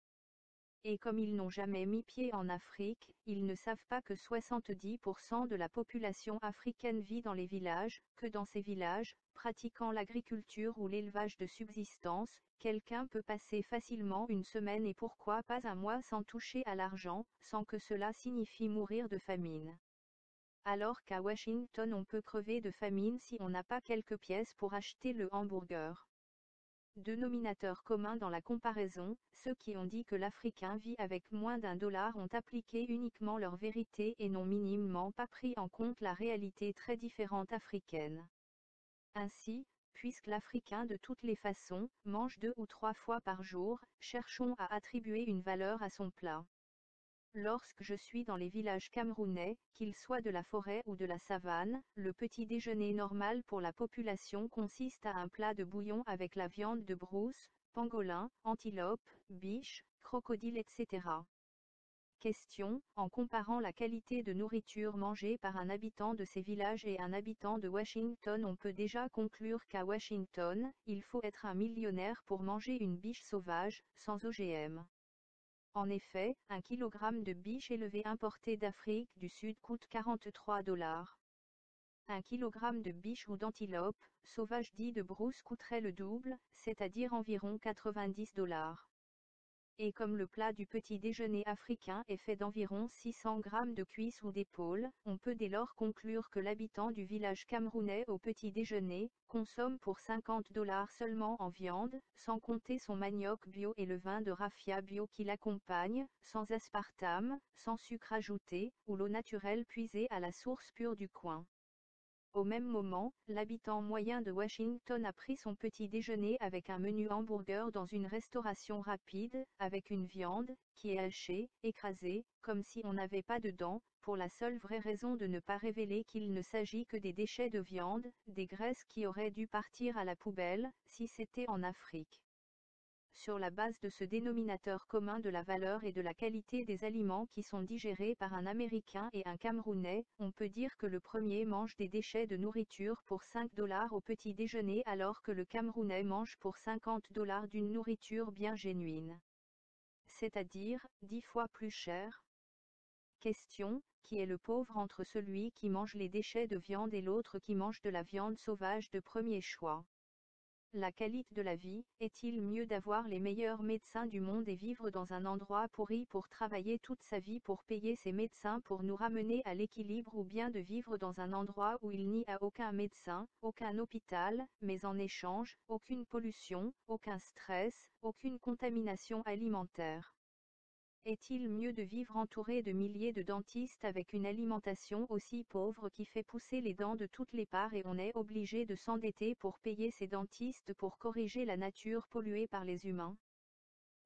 Et comme ils n'ont jamais mis pied en Afrique, ils ne savent pas que 70% de la population africaine vit dans les villages, que dans ces villages, pratiquant l'agriculture ou l'élevage de subsistance, quelqu'un peut passer facilement une semaine et pourquoi pas un mois sans toucher à l'argent, sans que cela signifie mourir de famine. Alors qu'à Washington on peut crever de famine si on n'a pas quelques pièces pour acheter le hamburger. Dénominateur commun dans la comparaison, ceux qui ont dit que l'Africain vit avec moins d'$1 ont appliqué uniquement leur vérité et n'ont minimement pas pris en compte la réalité très différente africaine. Ainsi, puisque l'Africain de toutes les façons mange 2 ou 3 fois par jour, cherchons à attribuer une valeur à son plat. Lorsque je suis dans les villages camerounais, qu'ils soient de la forêt ou de la savane, le petit déjeuner normal pour la population consiste à un plat de bouillon avec la viande de brousse, pangolin, antilope, biche, crocodile etc. Question, en comparant la qualité de nourriture mangée par un habitant de ces villages et un habitant de Washington, on peut déjà conclure qu'à Washington, il faut être un millionnaire pour manger une biche sauvage, sans OGM. En effet, 1 kg de biche élevée importée d'Afrique du Sud coûte $43. 1 kg de biche ou d'antilope, sauvage dit de brousse coûterait le double, c'est-à-dire environ $90. Et comme le plat du petit déjeuner africain est fait d'environ 600 g de cuisses ou d'épaules, on peut dès lors conclure que l'habitant du village camerounais au petit déjeuner, consomme pour $50 seulement en viande, sans compter son manioc bio et le vin de raffia bio qui l'accompagne, sans aspartame, sans sucre ajouté, ou l'eau naturelle puisée à la source pure du coin. Au même moment, l'habitant moyen de Washington a pris son petit déjeuner avec un menu hamburger dans une restauration rapide, avec une viande, qui est hachée, écrasée, comme si on n'avait pas de dents, pour la seule vraie raison de ne pas révéler qu'il ne s'agit que des déchets de viande, des graisses qui auraient dû partir à la poubelle, si c'était en Afrique. Sur la base de ce dénominateur commun de la valeur et de la qualité des aliments qui sont digérés par un Américain et un Camerounais, on peut dire que le premier mange des déchets de nourriture pour 5 $ au petit déjeuner alors que le Camerounais mange pour 50 $ d'une nourriture bien genuine. C'est-à-dire, 10 fois plus cher. Question, qui est le pauvre entre celui qui mange les déchets de viande et l'autre qui mange de la viande sauvage de premier choix? La qualité de la vie, est-il mieux d'avoir les meilleurs médecins du monde et vivre dans un endroit pourri pour travailler toute sa vie pour payer ses médecins pour nous ramener à l'équilibre ou bien de vivre dans un endroit où il n'y a aucun médecin, aucun hôpital, mais en échange, aucune pollution, aucun stress, aucune contamination alimentaire? Est-il mieux de vivre entouré de milliers de dentistes avec une alimentation aussi pauvre qui fait pousser les dents de toutes les parts et on est obligé de s'endetter pour payer ces dentistes pour corriger la nature polluée par les humains?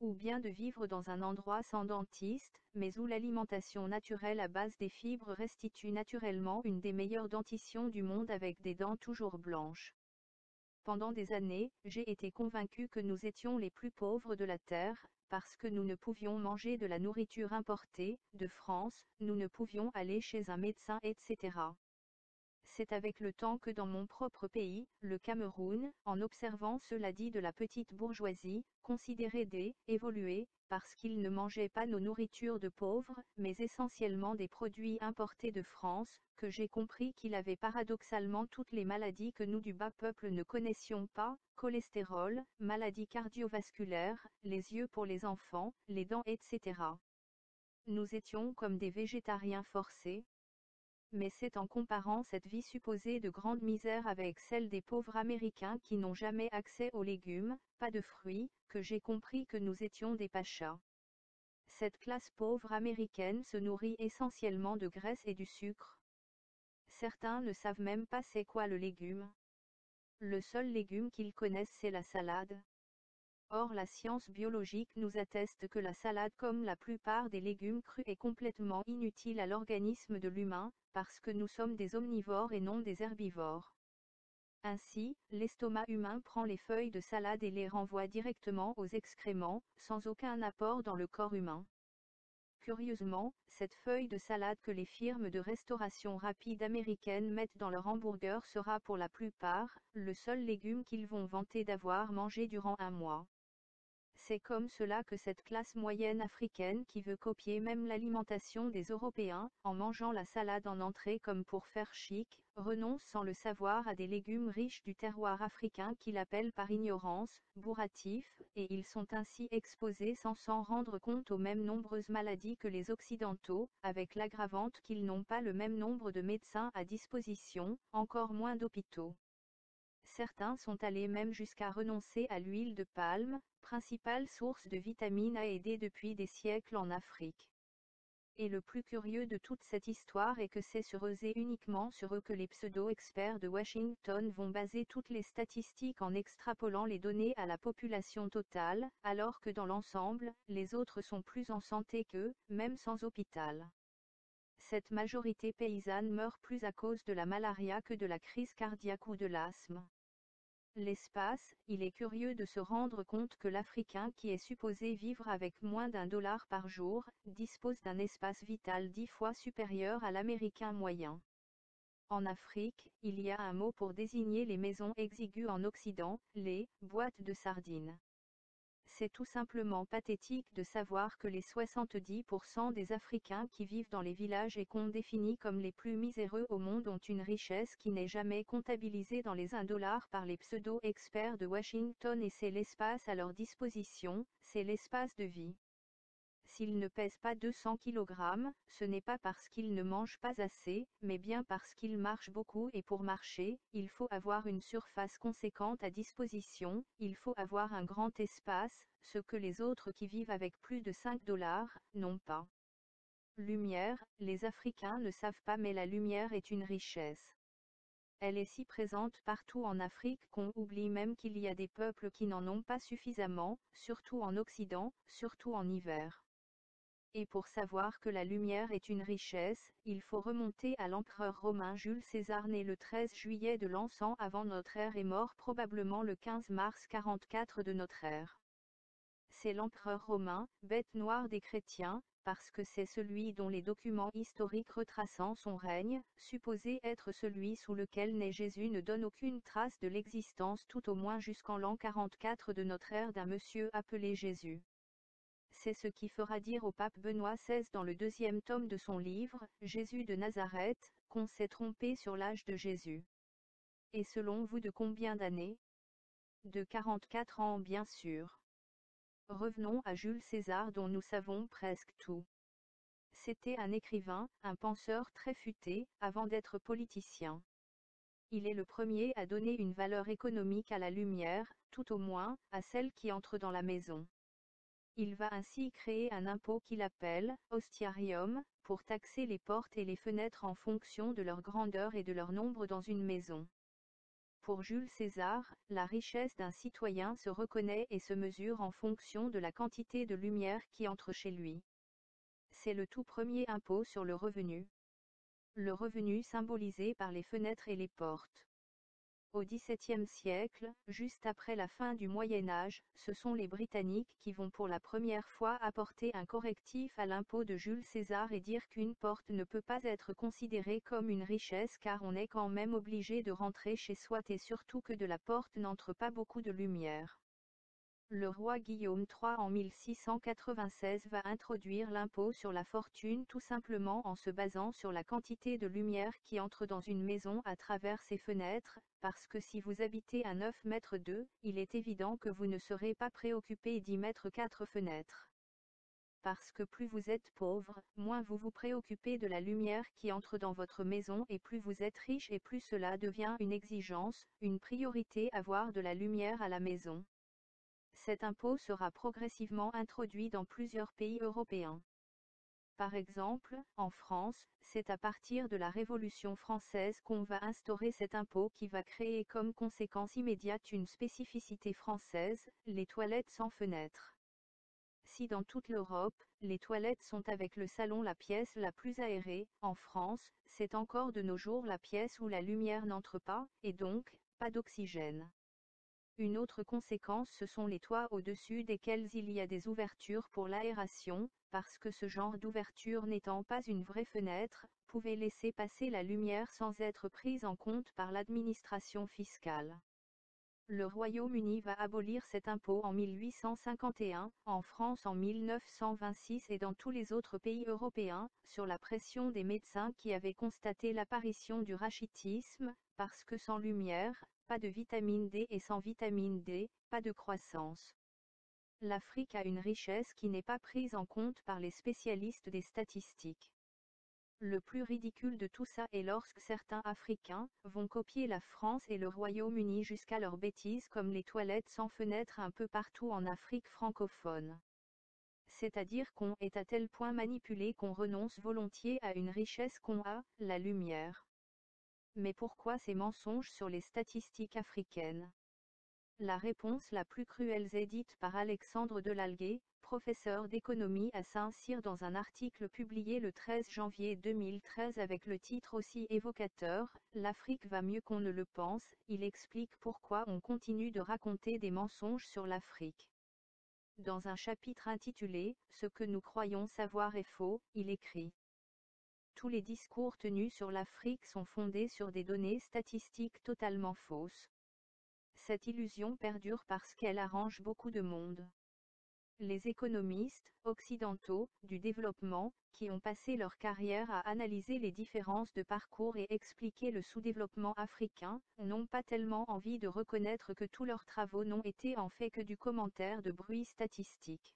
Ou bien de vivre dans un endroit sans dentiste, mais où l'alimentation naturelle à base des fibres restitue naturellement une des meilleures dentitions du monde avec des dents toujours blanches? Pendant des années, j'ai été convaincu que nous étions les plus pauvres de la Terre, parce que nous ne pouvions manger de la nourriture importée, de France, nous ne pouvions aller chez un médecin, etc. C'est avec le temps que dans mon propre pays, le Cameroun, en observant cela dit de la petite bourgeoisie, considérée évoluée, parce qu'ils ne mangeaient pas nos nourritures de pauvres, mais essentiellement des produits importés de France, que j'ai compris qu'il avait paradoxalement toutes les maladies que nous du bas peuple ne connaissions pas, cholestérol, maladies cardiovasculaires, les yeux pour les enfants, les dents, etc. Nous étions comme des végétariens forcés. Mais c'est en comparant cette vie supposée de grande misère avec celle des pauvres Américains qui n'ont jamais accès aux légumes, pas de fruits, que j'ai compris que nous étions des pachas. Cette classe pauvre américaine se nourrit essentiellement de graisse et du sucre. Certains ne savent même pas c'est quoi le légume. Le seul légume qu'ils connaissent c'est la salade. Or la science biologique nous atteste que la salade comme la plupart des légumes crus est complètement inutile à l'organisme de l'humain, parce que nous sommes des omnivores et non des herbivores. Ainsi, l'estomac humain prend les feuilles de salade et les renvoie directement aux excréments, sans aucun apport dans le corps humain. Curieusement, cette feuille de salade que les firmes de restauration rapide américaines mettent dans leur hamburger sera pour la plupart, le seul légume qu'ils vont vanter d'avoir mangé durant un mois. C'est comme cela que cette classe moyenne africaine qui veut copier même l'alimentation des Européens, en mangeant la salade en entrée comme pour faire chic, renonce sans le savoir à des légumes riches du terroir africain qu'il appelle par ignorance, bourratifs, et ils sont ainsi exposés sans s'en rendre compte aux mêmes nombreuses maladies que les Occidentaux, avec l'aggravante qu'ils n'ont pas le même nombre de médecins à disposition, encore moins d'hôpitaux. Certains sont allés même jusqu'à renoncer à l'huile de palme, principale source de vitamine A et D depuis des siècles en Afrique. Et le plus curieux de toute cette histoire est que c'est sur eux et uniquement sur eux que les pseudo-experts de Washington vont baser toutes les statistiques en extrapolant les données à la population totale, alors que dans l'ensemble, les autres sont plus en santé qu'eux, même sans hôpital. Cette majorité paysanne meurt plus à cause de la malaria que de la crise cardiaque ou de l'asthme. L'espace, il est curieux de se rendre compte que l'Africain qui est supposé vivre avec moins d'$1 par jour, dispose d'un espace vital 10 fois supérieur à l'Américain moyen. En Afrique, il y a un mot pour désigner les maisons exiguës en Occident, les boîtes de sardines. C'est tout simplement pathétique de savoir que les 70% des Africains qui vivent dans les villages et qu'on définit comme les plus miséreux au monde ont une richesse qui n'est jamais comptabilisée dans les $1 par les pseudo-experts de Washington et c'est l'espace à leur disposition, c'est l'espace de vie. S'ils ne pèsent pas 200 kg, ce n'est pas parce qu'ils ne mangent pas assez, mais bien parce qu'ils marchent beaucoup et pour marcher, il faut avoir une surface conséquente à disposition, il faut avoir un grand espace, ce que les autres qui vivent avec plus de $5 n'ont pas. Lumière, les Africains ne savent pas mais la lumière est une richesse. elle est si présente partout en Afrique qu'on oublie même qu'il y a des peuples qui n'en ont pas suffisamment, surtout en Occident, surtout en hiver. Et pour savoir que la lumière est une richesse, il faut remonter à l'empereur romain Jules César né le 13 juillet de l'an 100 avant notre ère et mort probablement le 15 mars 44 de notre ère. C'est l'empereur romain, bête noire des chrétiens, parce que c'est celui dont les documents historiques retraçant son règne, supposé être celui sous lequel naît Jésus, ne donnent aucune trace de l'existence tout au moins jusqu'en l'an 44 de notre ère d'un monsieur appelé Jésus. C'est ce qui fera dire au pape Benoît XVI dans le 2e tome de son livre, Jésus de Nazareth, qu'on s'est trompé sur l'âge de Jésus. Et selon vous de combien d'années? De 44 ans bien sûr. Revenons à Jules César dont nous savons presque tout. C'était un écrivain, un penseur très futé, avant d'être politicien. Il est le premier à donner une valeur économique à la lumière, tout au moins, à celle qui entre dans la maison. Il va ainsi créer un impôt qu'il appelle « ostiarium », pour taxer les portes et les fenêtres en fonction de leur grandeur et de leur nombre dans une maison. Pour Jules César, la richesse d'un citoyen se reconnaît et se mesure en fonction de la quantité de lumière qui entre chez lui. C'est le tout premier impôt sur le revenu. Le revenu symbolisé par les fenêtres et les portes. Au XVIIe siècle, juste après la fin du Moyen Âge, ce sont les Britanniques qui vont pour la première fois apporter un correctif à l'impôt de Jules César et dire qu'une porte ne peut pas être considérée comme une richesse car on est quand même obligé de rentrer chez soi et surtout que de la porte n'entre pas beaucoup de lumière. Le roi Guillaume III en 1696 va introduire l'impôt sur la fortune tout simplement en se basant sur la quantité de lumière qui entre dans une maison à travers ses fenêtres, parce que si vous habitez à 9 mètres d'eux, il est évident que vous ne serez pas préoccupé d'y mettre 4 fenêtres. Parce que plus vous êtes pauvre, moins vous vous préoccupez de la lumière qui entre dans votre maison et plus vous êtes riche et plus cela devient une exigence, une priorité avoir de la lumière à la maison. Cet impôt sera progressivement introduit dans plusieurs pays européens. Par exemple, en France, c'est à partir de la Révolution française qu'on va instaurer cet impôt qui va créer comme conséquence immédiate une spécificité française, les toilettes sans fenêtre. Si dans toute l'Europe, les toilettes sont avec le salon la pièce la plus aérée, en France, c'est encore de nos jours la pièce où la lumière n'entre pas, et donc, pas d'oxygène. Une autre conséquence ce sont les toits au-dessus desquels il y a des ouvertures pour l'aération, parce que ce genre d'ouverture n'étant pas une vraie fenêtre, pouvait laisser passer la lumière sans être prise en compte par l'administration fiscale. Le Royaume-Uni va abolir cet impôt en 1851, en France en 1926 et dans tous les autres pays européens, sur la pression des médecins qui avaient constaté l'apparition du rachitisme, parce que sans lumière, pas de vitamine D et sans vitamine D, pas de croissance. L'Afrique a une richesse qui n'est pas prise en compte par les spécialistes des statistiques. Le plus ridicule de tout ça est lorsque certains Africains vont copier la France et le Royaume-Uni jusqu'à leurs bêtises comme les toilettes sans fenêtre un peu partout en Afrique francophone. C'est-à-dire qu'on est à tel point manipulé qu'on renonce volontiers à une richesse qu'on a, la lumière. Mais pourquoi ces mensonges sur les statistiques africaines? La réponse la plus cruelle est dite par Alexandre Delalguet, professeur d'économie à Saint-Cyr dans un article publié le 13 janvier 2013 avec le titre aussi évocateur « L'Afrique va mieux qu'on ne le pense », il explique pourquoi on continue de raconter des mensonges sur l'Afrique. Dans un chapitre intitulé « Ce que nous croyons savoir est faux », il écrit : tous les discours tenus sur l'Afrique sont fondés sur des données statistiques totalement fausses. Cette illusion perdure parce qu'elle arrange beaucoup de monde. Les économistes occidentaux du développement, qui ont passé leur carrière à analyser les différences de parcours et expliquer le sous-développement africain, n'ont pas tellement envie de reconnaître que tous leurs travaux n'ont été en fait que du commentaire de bruit statistique.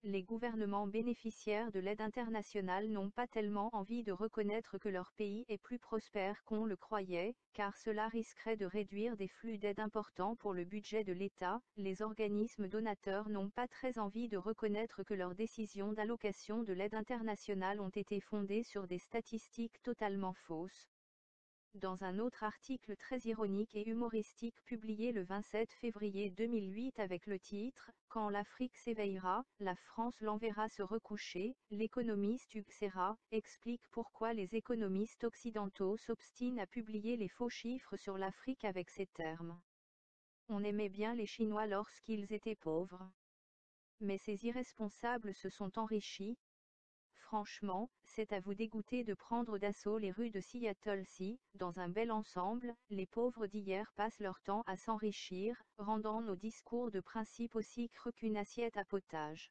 Les gouvernements bénéficiaires de l'aide internationale n'ont pas tellement envie de reconnaître que leur pays est plus prospère qu'on le croyait, car cela risquerait de réduire des flux d'aide importants pour le budget de l'État. Les organismes donateurs n'ont pas très envie de reconnaître que leurs décisions d'allocation de l'aide internationale ont été fondées sur des statistiques totalement fausses. Dans un autre article très ironique et humoristique publié le 27 février 2008 avec le titre « Quand l'Afrique s'éveillera, la France l'enverra se recoucher », l'économiste Hugues Serra explique pourquoi les économistes occidentaux s'obstinent à publier les faux chiffres sur l'Afrique avec ces termes. On aimait bien les Chinois lorsqu'ils étaient pauvres. Mais ces irresponsables se sont enrichis. Franchement, c'est à vous dégoûter de prendre d'assaut les rues de Seattle si, dans un bel ensemble, les pauvres d'hier passent leur temps à s'enrichir, rendant nos discours de principe aussi creux qu'une assiette à potage.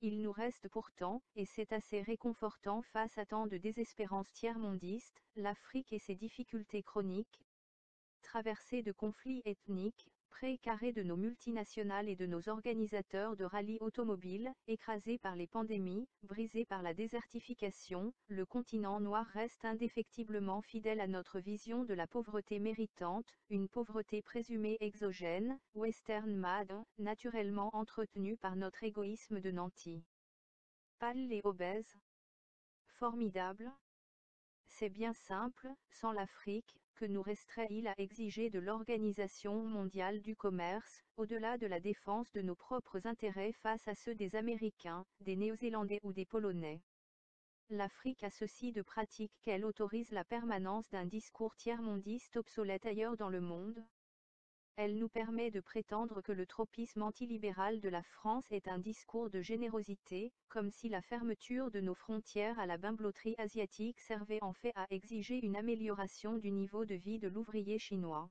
Il nous reste pourtant, et c'est assez réconfortant face à tant de désespérance tiers-mondiste, l'Afrique et ses difficultés chroniques, traversée de conflits ethniques, précarée de nos multinationales et de nos organisateurs de rallyes automobiles, écrasée par les pandémies, brisée par la désertification, le continent noir reste indéfectiblement fidèle à notre vision de la pauvreté méritante, une pauvreté présumée exogène, western made, naturellement entretenue par notre égoïsme de nantis. Pâles et obèses. Formidable. C'est bien simple, sans l'Afrique, que nous resterait-il à exiger de l'Organisation mondiale du commerce, au-delà de la défense de nos propres intérêts face à ceux des Américains, des Néo-Zélandais ou des Polonais. L'Afrique a ceci de pratique qu'elle autorise la permanence d'un discours tiers-mondiste obsolète ailleurs dans le monde. Elle nous permet de prétendre que le tropisme antilibéral de la France est un discours de générosité, comme si la fermeture de nos frontières à la bimbeloterie asiatique servait en fait à exiger une amélioration du niveau de vie de l'ouvrier chinois.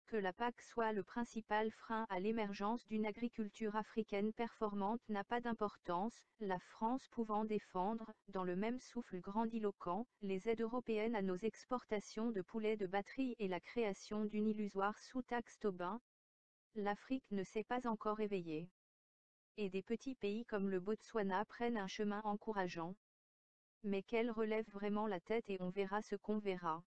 Que la PAC soit le principal frein à l'émergence d'une agriculture africaine performante n'a pas d'importance, la France pouvant défendre, dans le même souffle grandiloquent, les aides européennes à nos exportations de poulets de batterie et la création d'une illusoire sous-taxe Tobin, l'Afrique ne s'est pas encore éveillée. Et des petits pays comme le Botswana prennent un chemin encourageant. Mais qu'elle relève vraiment la tête et on verra ce qu'on verra.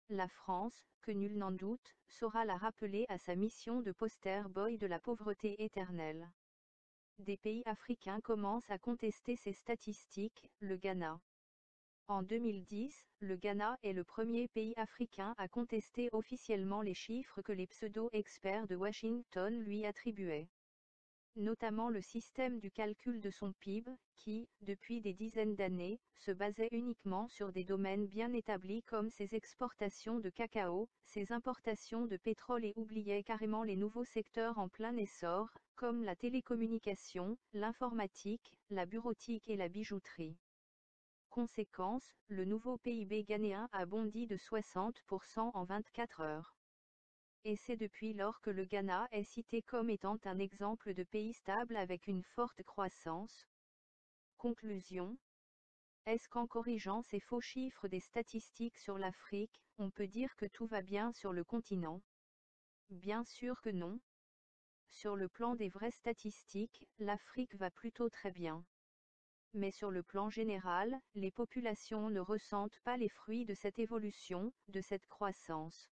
La France, que nul n'en doute, saura la rappeler à sa mission de poster boy de la pauvreté éternelle. Des pays africains commencent à contester ces statistiques, le Ghana. En 2010, le Ghana est le premier pays africain à contester officiellement les chiffres que les pseudo-experts de Washington lui attribuaient. Notamment le système du calcul de son PIB, qui, depuis des dizaines d'années, se basait uniquement sur des domaines bien établis comme ses exportations de cacao, ses importations de pétrole et oubliait carrément les nouveaux secteurs en plein essor, comme la télécommunication, l'informatique, la bureautique et la bijouterie. Conséquence, le nouveau PIB ghanéen a bondi de 60% en 24 heures. Et c'est depuis lors que le Ghana est cité comme étant un exemple de pays stable avec une forte croissance. Conclusion. Est-ce qu'en corrigeant ces faux chiffres des statistiques sur l'Afrique, on peut dire que tout va bien sur le continent? Bien sûr que non. Sur le plan des vraies statistiques, l'Afrique va plutôt très bien. Mais sur le plan général, les populations ne ressentent pas les fruits de cette évolution, de cette croissance.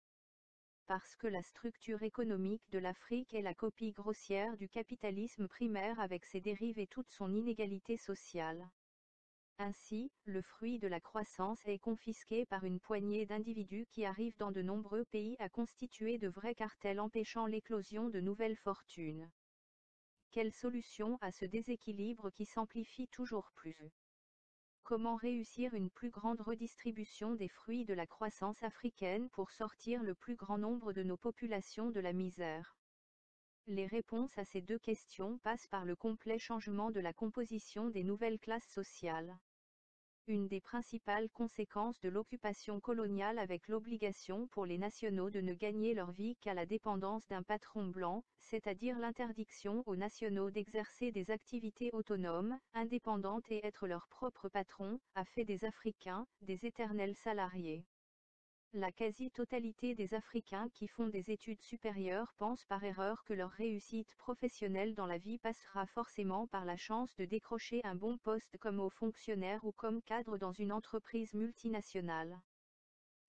Parce que la structure économique de l'Afrique est la copie grossière du capitalisme primaire avec ses dérives et toute son inégalité sociale. Ainsi, le fruit de la croissance est confisqué par une poignée d'individus qui arrivent dans de nombreux pays à constituer de vrais cartels empêchant l'éclosion de nouvelles fortunes. Quelle solution à ce déséquilibre qui s'amplifie toujours plus? Comment réussir une plus grande redistribution des fruits de la croissance africaine pour sortir le plus grand nombre de nos populations de la misère? Les réponses à ces deux questions passent par le complet changement de la composition des nouvelles classes sociales. Une des principales conséquences de l'occupation coloniale avec l'obligation pour les nationaux de ne gagner leur vie qu'à la dépendance d'un patron blanc, c'est-à-dire l'interdiction aux nationaux d'exercer des activités autonomes, indépendantes et être leurs propres patrons, a fait des Africains, des éternels salariés. La quasi-totalité des Africains qui font des études supérieures pensent par erreur que leur réussite professionnelle dans la vie passera forcément par la chance de décrocher un bon poste comme haut fonctionnaire ou comme cadre dans une entreprise multinationale.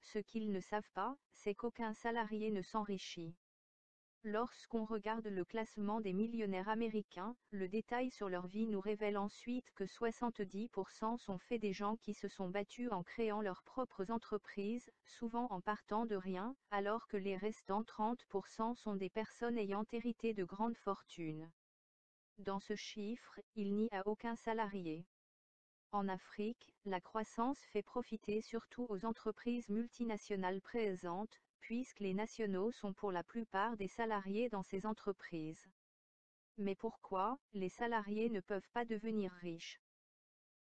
Ce qu'ils ne savent pas, c'est qu'aucun salarié ne s'enrichit. Lorsqu'on regarde le classement des millionnaires américains, le détail sur leur vie nous révèle ensuite que 70% sont faits des gens qui se sont battus en créant leurs propres entreprises, souvent en partant de rien, alors que les restants 30% sont des personnes ayant hérité de grandes fortunes. Dans ce chiffre, il n'y a aucun salarié. En Afrique, la croissance fait profiter surtout aux entreprises multinationales présentes, puisque les nationaux sont pour la plupart des salariés dans ces entreprises. Mais pourquoi les salariés ne peuvent pas devenir riches?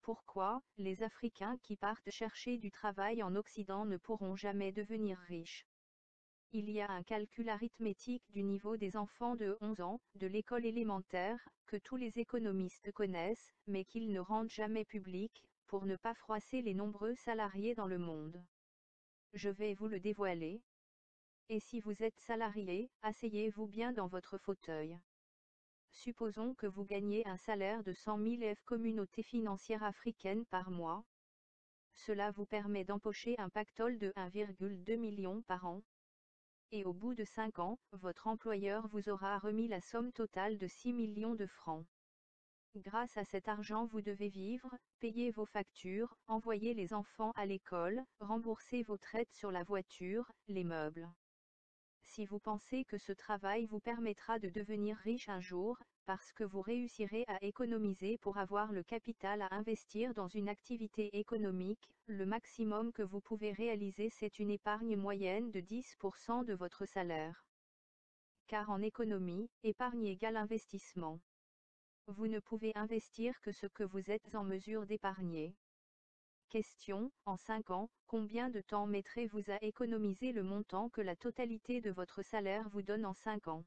Pourquoi les Africains qui partent chercher du travail en Occident ne pourront jamais devenir riches? Il y a un calcul arithmétique du niveau des enfants de 11 ans, de l'école élémentaire, que tous les économistes connaissent, mais qu'ils ne rendent jamais public, pour ne pas froisser les nombreux salariés dans le monde. Je vais vous le dévoiler. Et si vous êtes salarié, asseyez-vous bien dans votre fauteuil. Supposons que vous gagnez un salaire de 100 000 F communauté financière africaine par mois. Cela vous permet d'empocher un pactole de 1,2 million par an. Et au bout de 5 ans, votre employeur vous aura remis la somme totale de 6 millions de francs. Grâce à cet argent vous devez vivre, payer vos factures, envoyer les enfants à l'école, rembourser vos traites sur la voiture, les meubles. Si vous pensez que ce travail vous permettra de devenir riche un jour, parce que vous réussirez à économiser pour avoir le capital à investir dans une activité économique, le maximum que vous pouvez réaliser c'est une épargne moyenne de 10% de votre salaire. Car en économie, épargne égale investissement. Vous ne pouvez investir que ce que vous êtes en mesure d'épargner. Question, en 5 ans, combien de temps mettrez-vous à économiser le montant que la totalité de votre salaire vous donne en 5 ans?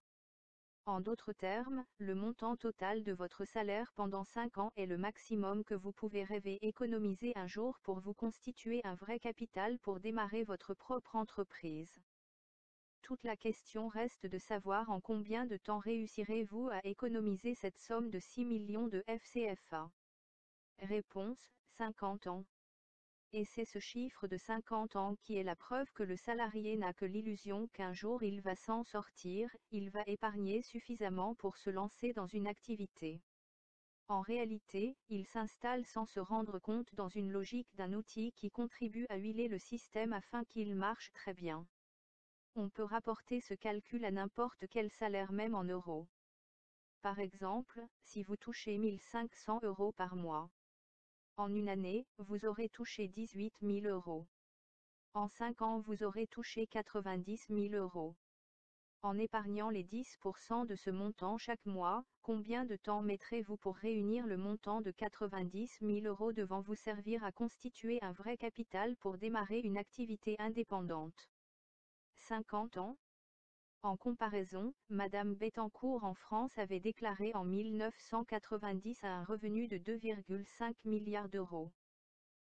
En d'autres termes, le montant total de votre salaire pendant 5 ans est le maximum que vous pouvez rêver économiser un jour pour vous constituer un vrai capital pour démarrer votre propre entreprise. Toute la question reste de savoir en combien de temps réussirez-vous à économiser cette somme de 6 millions de FCFA. Réponse, 50 ans. Et c'est ce chiffre de 50 ans qui est la preuve que le salarié n'a que l'illusion qu'un jour il va s'en sortir, il va épargner suffisamment pour se lancer dans une activité. En réalité, il s'installe sans se rendre compte dans une logique d'un outil qui contribue à huiler le système afin qu'il marche très bien. On peut rapporter ce calcul à n'importe quel salaire même en euros. Par exemple, si vous touchez 1 500 € par mois. En une année, vous aurez touché 18 000 €. En 5 ans, vous aurez touché 90 000 €. En épargnant les 10% de ce montant chaque mois, combien de temps mettrez-vous pour réunir le montant de 90 000 € devant vous servir à constituer un vrai capital pour démarrer une activité indépendante? 50 ans? En comparaison, Madame Bettencourt en France avait déclaré en 1990 un revenu de 2,5 milliards d'euros.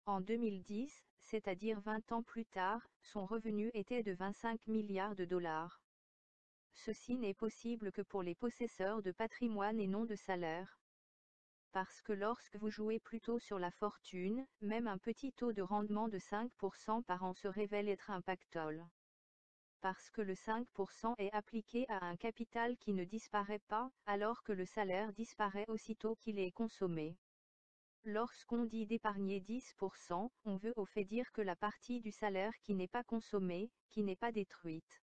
En 2010, c'est-à-dire 20 ans plus tard, son revenu était de 25 milliards de dollars. Ceci n'est possible que pour les possesseurs de patrimoine et non de salaire. Parce que lorsque vous jouez plutôt sur la fortune, même un petit taux de rendement de 5% par an se révèle être un pactole. Parce que le 5% est appliqué à un capital qui ne disparaît pas, alors que le salaire disparaît aussitôt qu'il est consommé. Lorsqu'on dit d'épargner 10%, on veut au fait dire que la partie du salaire qui n'est pas consommée, qui n'est pas détruite.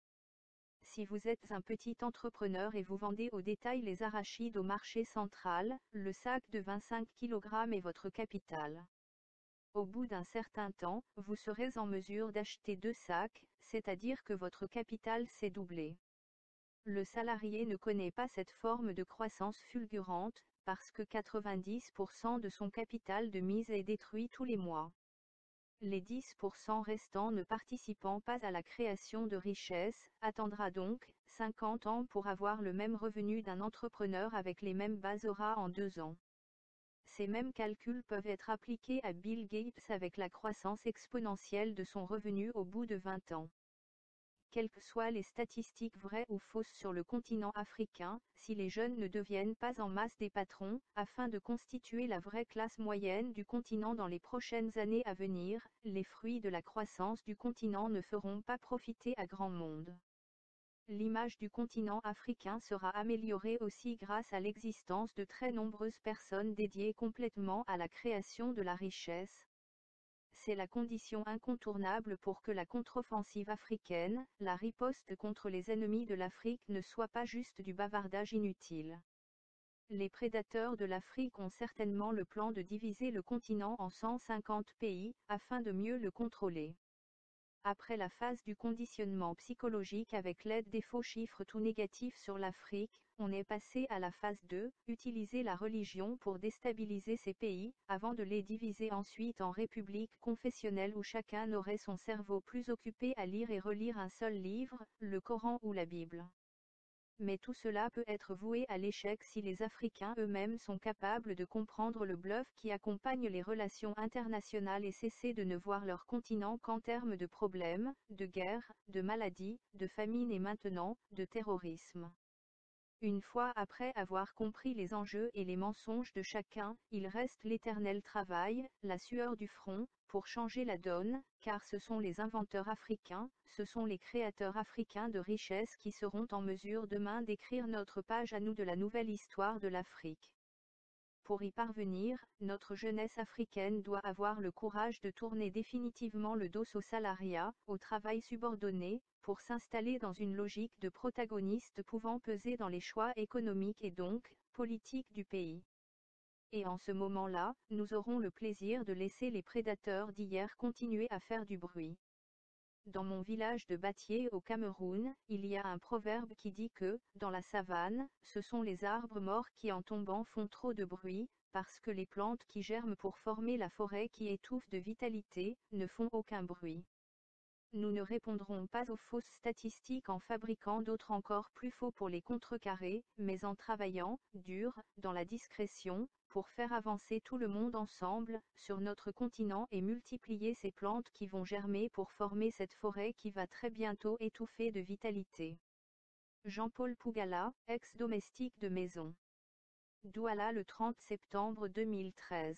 Si vous êtes un petit entrepreneur et vous vendez au détail les arachides au marché central, le sac de 25 kg est votre capital. Au bout d'un certain temps, vous serez en mesure d'acheter 2 sacs, c'est-à-dire que votre capital s'est doublé. Le salarié ne connaît pas cette forme de croissance fulgurante, parce que 90% de son capital de mise est détruit tous les mois. Les 10% restants ne participant pas à la création de richesse, attendra donc 50 ans pour avoir le même revenu d'un entrepreneur avec les mêmes bases aura en 2 ans. Ces mêmes calculs peuvent être appliqués à Bill Gates avec la croissance exponentielle de son revenu au bout de 20 ans. Quelles que soient les statistiques vraies ou fausses sur le continent africain, si les jeunes ne deviennent pas en masse des patrons, afin de constituer la vraie classe moyenne du continent dans les prochaines années à venir, les fruits de la croissance du continent ne feront pas profiter à grand monde. L'image du continent africain sera améliorée aussi grâce à l'existence de très nombreuses personnes dédiées complètement à la création de la richesse. C'est la condition incontournable pour que la contre-offensive africaine, la riposte contre les ennemis de l'Afrique ne soit pas juste du bavardage inutile. Les prédateurs de l'Afrique ont certainement le plan de diviser le continent en 150 pays, afin de mieux le contrôler. Après la phase du conditionnement psychologique avec l'aide des faux chiffres tout négatifs sur l'Afrique, on est passé à la phase 2, utiliser la religion pour déstabiliser ces pays, avant de les diviser ensuite en républiques confessionnelles où chacun aurait son cerveau plus occupé à lire et relire un seul livre, le Coran ou la Bible. Mais tout cela peut être voué à l'échec si les Africains eux-mêmes sont capables de comprendre le bluff qui accompagne les relations internationales et cesser de ne voir leur continent qu'en termes de problèmes, de guerres, de maladies, de famine et maintenant, de terrorisme. Une fois après avoir compris les enjeux et les mensonges de chacun, il reste l'éternel travail, la sueur du front, pour changer la donne, car ce sont les inventeurs africains, ce sont les créateurs africains de richesses qui seront en mesure demain d'écrire notre page à nous de la nouvelle histoire de l'Afrique. Pour y parvenir, notre jeunesse africaine doit avoir le courage de tourner définitivement le dos au salariat, au travail subordonné, pour s'installer dans une logique de protagoniste pouvant peser dans les choix économiques et donc, politiques du pays. Et en ce moment-là, nous aurons le plaisir de laisser les prédateurs d'hier continuer à faire du bruit. Dans mon village de Batié au Cameroun, il y a un proverbe qui dit que, dans la savane, ce sont les arbres morts qui en tombant font trop de bruit, parce que les plantes qui germent pour former la forêt qui étouffe de vitalité, ne font aucun bruit. Nous ne répondrons pas aux fausses statistiques en fabriquant d'autres encore plus faux pour les contrecarrer, mais en travaillant, dur, dans la discrétion, pour faire avancer tout le monde ensemble, sur notre continent et multiplier ces plantes qui vont germer pour former cette forêt qui va très bientôt étouffer de vitalité. Jean-Paul Pougala, ex-domestique de maison. Douala le 30 septembre 2013.